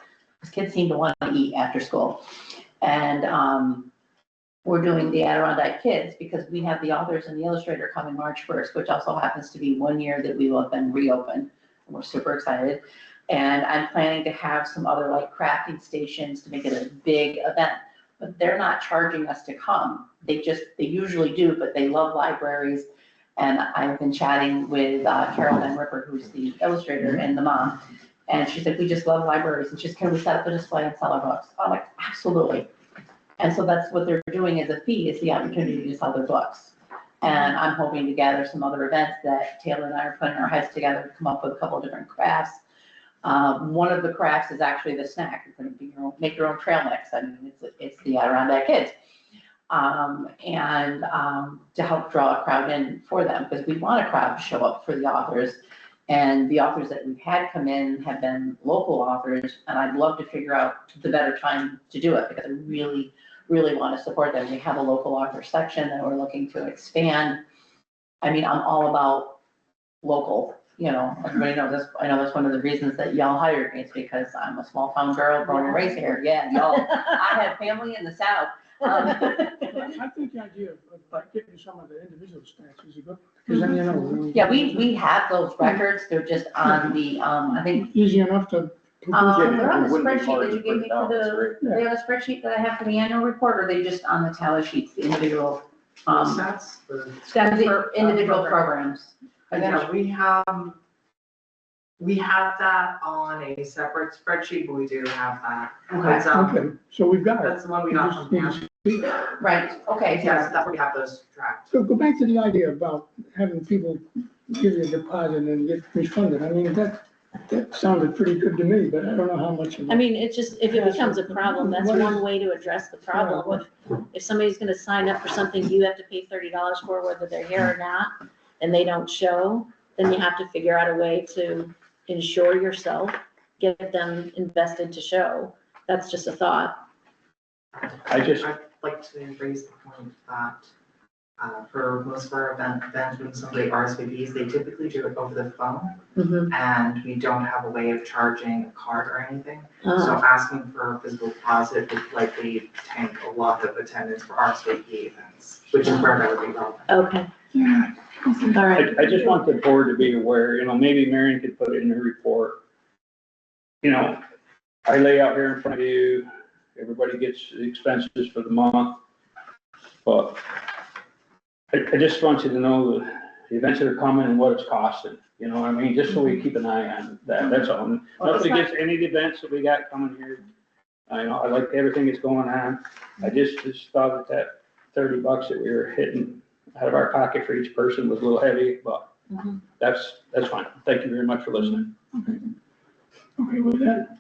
kids seem to want to eat after school. And we're doing the Adirondack Kids because we have the authors and the illustrator coming March 1st, which also happens to be 1 year that we will have been reopened. And we're super excited. And I'm planning to have some other like crafting stations to make it a big event. But they're not charging us to come. They usually do, but they love libraries. And I've been chatting with Carolyn Ripper, who's the illustrator and the mom. And she said, we just love libraries. And she's, can we set up a display and sell our books? I'm like, absolutely. And so that's what they're doing as a fee, is the opportunity to sell their books. And I'm hoping to gather some other events that Taylor and I are putting our heads together to come up with a couple of different crafts. One of the crafts is actually the snack. It's going to be make your own trail mix. I mean, it's the Adirondack Kids. To help draw a crowd in for them, because we want a crowd to show up for the authors. And the authors that we've had come in have been local authors, and I'd love to figure out the better time to do it, because I really, really want to support them. We have a local author section that we're looking to expand. I mean, I'm all about local, everybody knows this. I know that's one of the reasons that y'all hired me. It's because I'm a small town girl, born and raised here. Yeah, y'all, I have family in the South. I think the idea of getting some of the individual stats is a good, because then Yeah, we have those records. They're just on the, I think, easy enough to. they're on It the wouldn't be spreadsheet hard that you to gave print me out, for that's the, great. they have a spreadsheet that I have for the annual report, or are they just on the tally sheets, the individual, Stats, Stats the for individual programs? Are they- yeah, we have that on a separate spreadsheet, but we do have that. Okay, It's, Okay, so we've got it. that's the one we got from Pam. right, okay, Yes, that's where we have those tracked. So go back to the idea about having people give you a deposit and get refunded. I mean, that sounded pretty good to me, but I don't know how much. of I it- mean, it's just, if it becomes a problem, that's What is- one way to address the problem. If somebody's gonna sign up for something you have to pay $30 for, whether they're here or not, and they don't show, then you have to figure out a way to insure yourself, get them invested to show. That's just a thought. I'd like to raise the point that, for most of our events, when somebody RSVPs, they typically do it over the phone, and we don't have a way of charging a card or anything. So asking for a physical deposit would likely tank a lot of attendance for RSVP events, which is where that would be relevant. Okay. All right. I just want the board to be aware, maybe Marion could put it in her report. I lay out here in front of you, everybody gets the expenses for the month. But I just want you to know the events that are coming and what it's costing, you know what I mean? Just so we keep an eye on that, that's all. Nothing against any of the events that we got coming here. I like everything that's going on. I just thought that $30 that we were hitting out of our pocket for each person was a little heavy, but that's fine. Thank you very much for listening. Okay with that?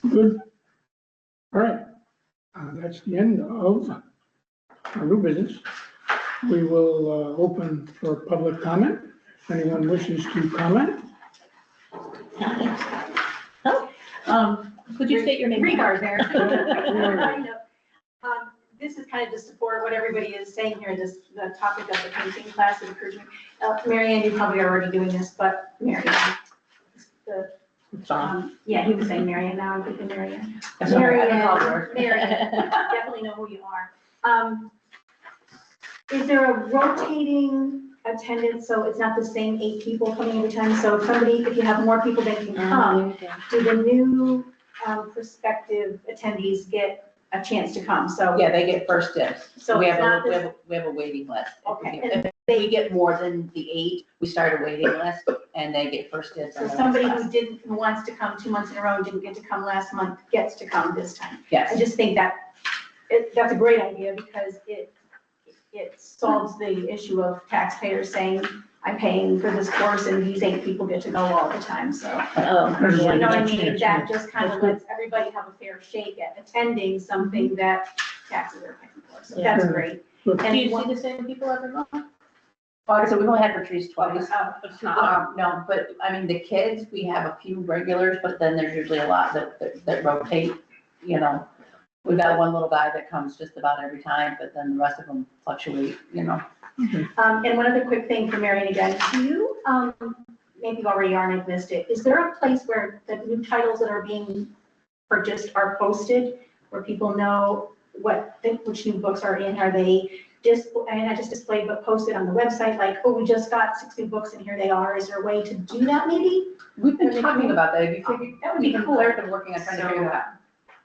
Good. All right. That's the end of our new business. We will open for public comment. If anyone wishes to comment. Could you state your name? Regard there. This is kind of to support what everybody is saying here, the topic of the painting class that occurred to me. Mary Ann, you probably are already doing this, but Mary Ann. Yeah, he was saying Mary Ann, now I'm thinking Mary Ann. Mary Ann, Mary Ann, definitely know who you are. Is there a rotating attendance, so it's not the same 8 people coming every time? So if you have more people than can come, do the new prospective attendees get a chance to come? So Yeah, they get first dibs. So We it's have not we have a waiting list. Okay. If they get more than the 8, we start a waiting list and they get first dibs. So somebody who wants to come 2 months in a row, didn't get to come last month, gets to come this time. I Yes, just think that's a great idea because it solves the issue of taxpayers saying, I'm paying for this course and these 8 people get to go all the time, so. You know what I mean? That just kind of lets everybody have a fair shake at attending something that taxes are paying for, so that's great. do And you see the same people every month? Like I said, we've only had retreats twice. It's not. No, but I mean, the kids, we have a few regulars, but then there's usually a lot that rotate, you know. We've got one little guy that comes just about every time, but then the rest of them fluctuate, you know. And one other quick thing for Marion again, do you, maybe you already are and I've missed it, is there a place where the new titles that are being purchased are posted, where people know which new books are in, are they not just displayed, but posted on the website, like, oh, we just got 6 new books and here they are, is there a way to do that maybe? We've been talking about that. If you figure, That would be cool. Claire's been working on trying to figure that out.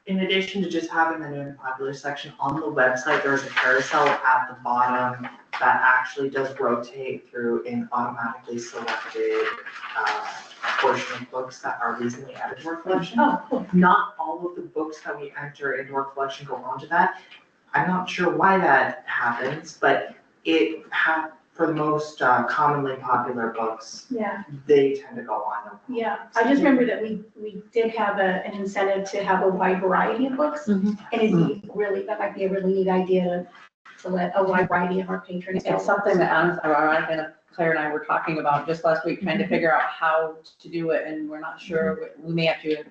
In addition to just having the new and popular section on the website, there's a carousel at the bottom that actually does rotate through an automatically selected portion of books that are recently added to our collection. Oh, cool. Not all of the books that we enter into our collection go onto that. I'm not sure why that happens, but for the most commonly popular books, Yeah. they tend to go on. Yeah, I just remember that we did have an incentive to have a wide variety of books. And that might be a really neat idea to let a wide variety of our patrons know. It's something that ironically, Claire and I were talking about just last week, trying to figure out how to do it, and we're not sure. We may have to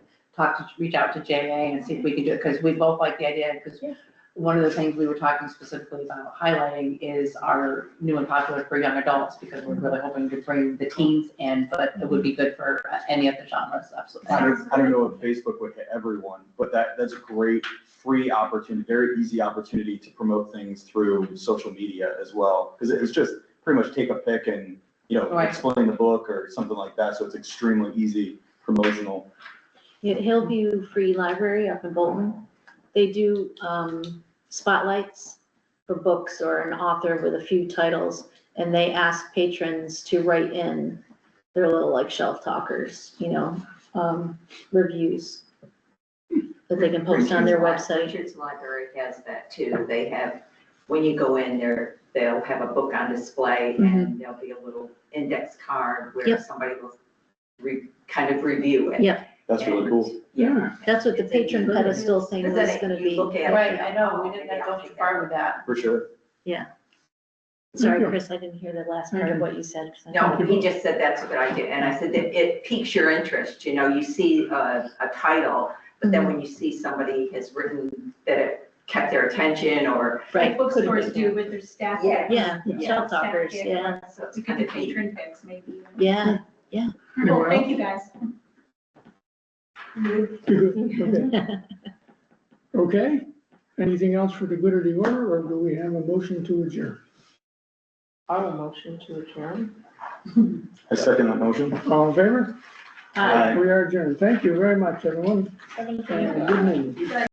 reach out to JA and see if we can do it, because we both like the idea, because one of the things we were talking specifically about highlighting is our new and popular for young adults, because we're really hoping to bring the teens in, but it would be good for any of the genres, absolutely. I don't know if Facebook would hit everyone, but that's a great free opportunity, very easy opportunity to promote things through social media as well. Because it's just pretty much take a pic and, Right. explain the book or something like that. So it's extremely easy promotional. At Hillview Free Library up in Bolton, they do spotlights for books or an author with a few titles, and they ask patrons to write in their little like shelf talkers, reviews that they can post on their website. Richard's Library has that too. They have, when you go in there, they'll have a book on display and there'll be a little index card where Yep. somebody will kind of review it. Yep. That's really cool. Yeah. That's what the patron pedestal thing Is was that gonna you be. look at it, Right, I know, we didn't go too far with that. For sure. Sorry, Chris, I didn't hear the last part of what you said. No, he just said that's a good idea. And I said that it piques your interest, you see a title, but then when you see somebody has written that it kept their attention or. Right. Like bookstores do with their staff. Yeah. Yeah, shelf talkers, yeah, So it's We kind could of do neat. patron picks maybe. yeah. Cool, thank you guys. Good. Okay. Anything else for the good of the order, or do we have a motion to adjourn? I will motion to adjourn. I second that motion. All in favor? Aye. We are adjourned. Thank you very much, everyone. 7:25. And good meeting.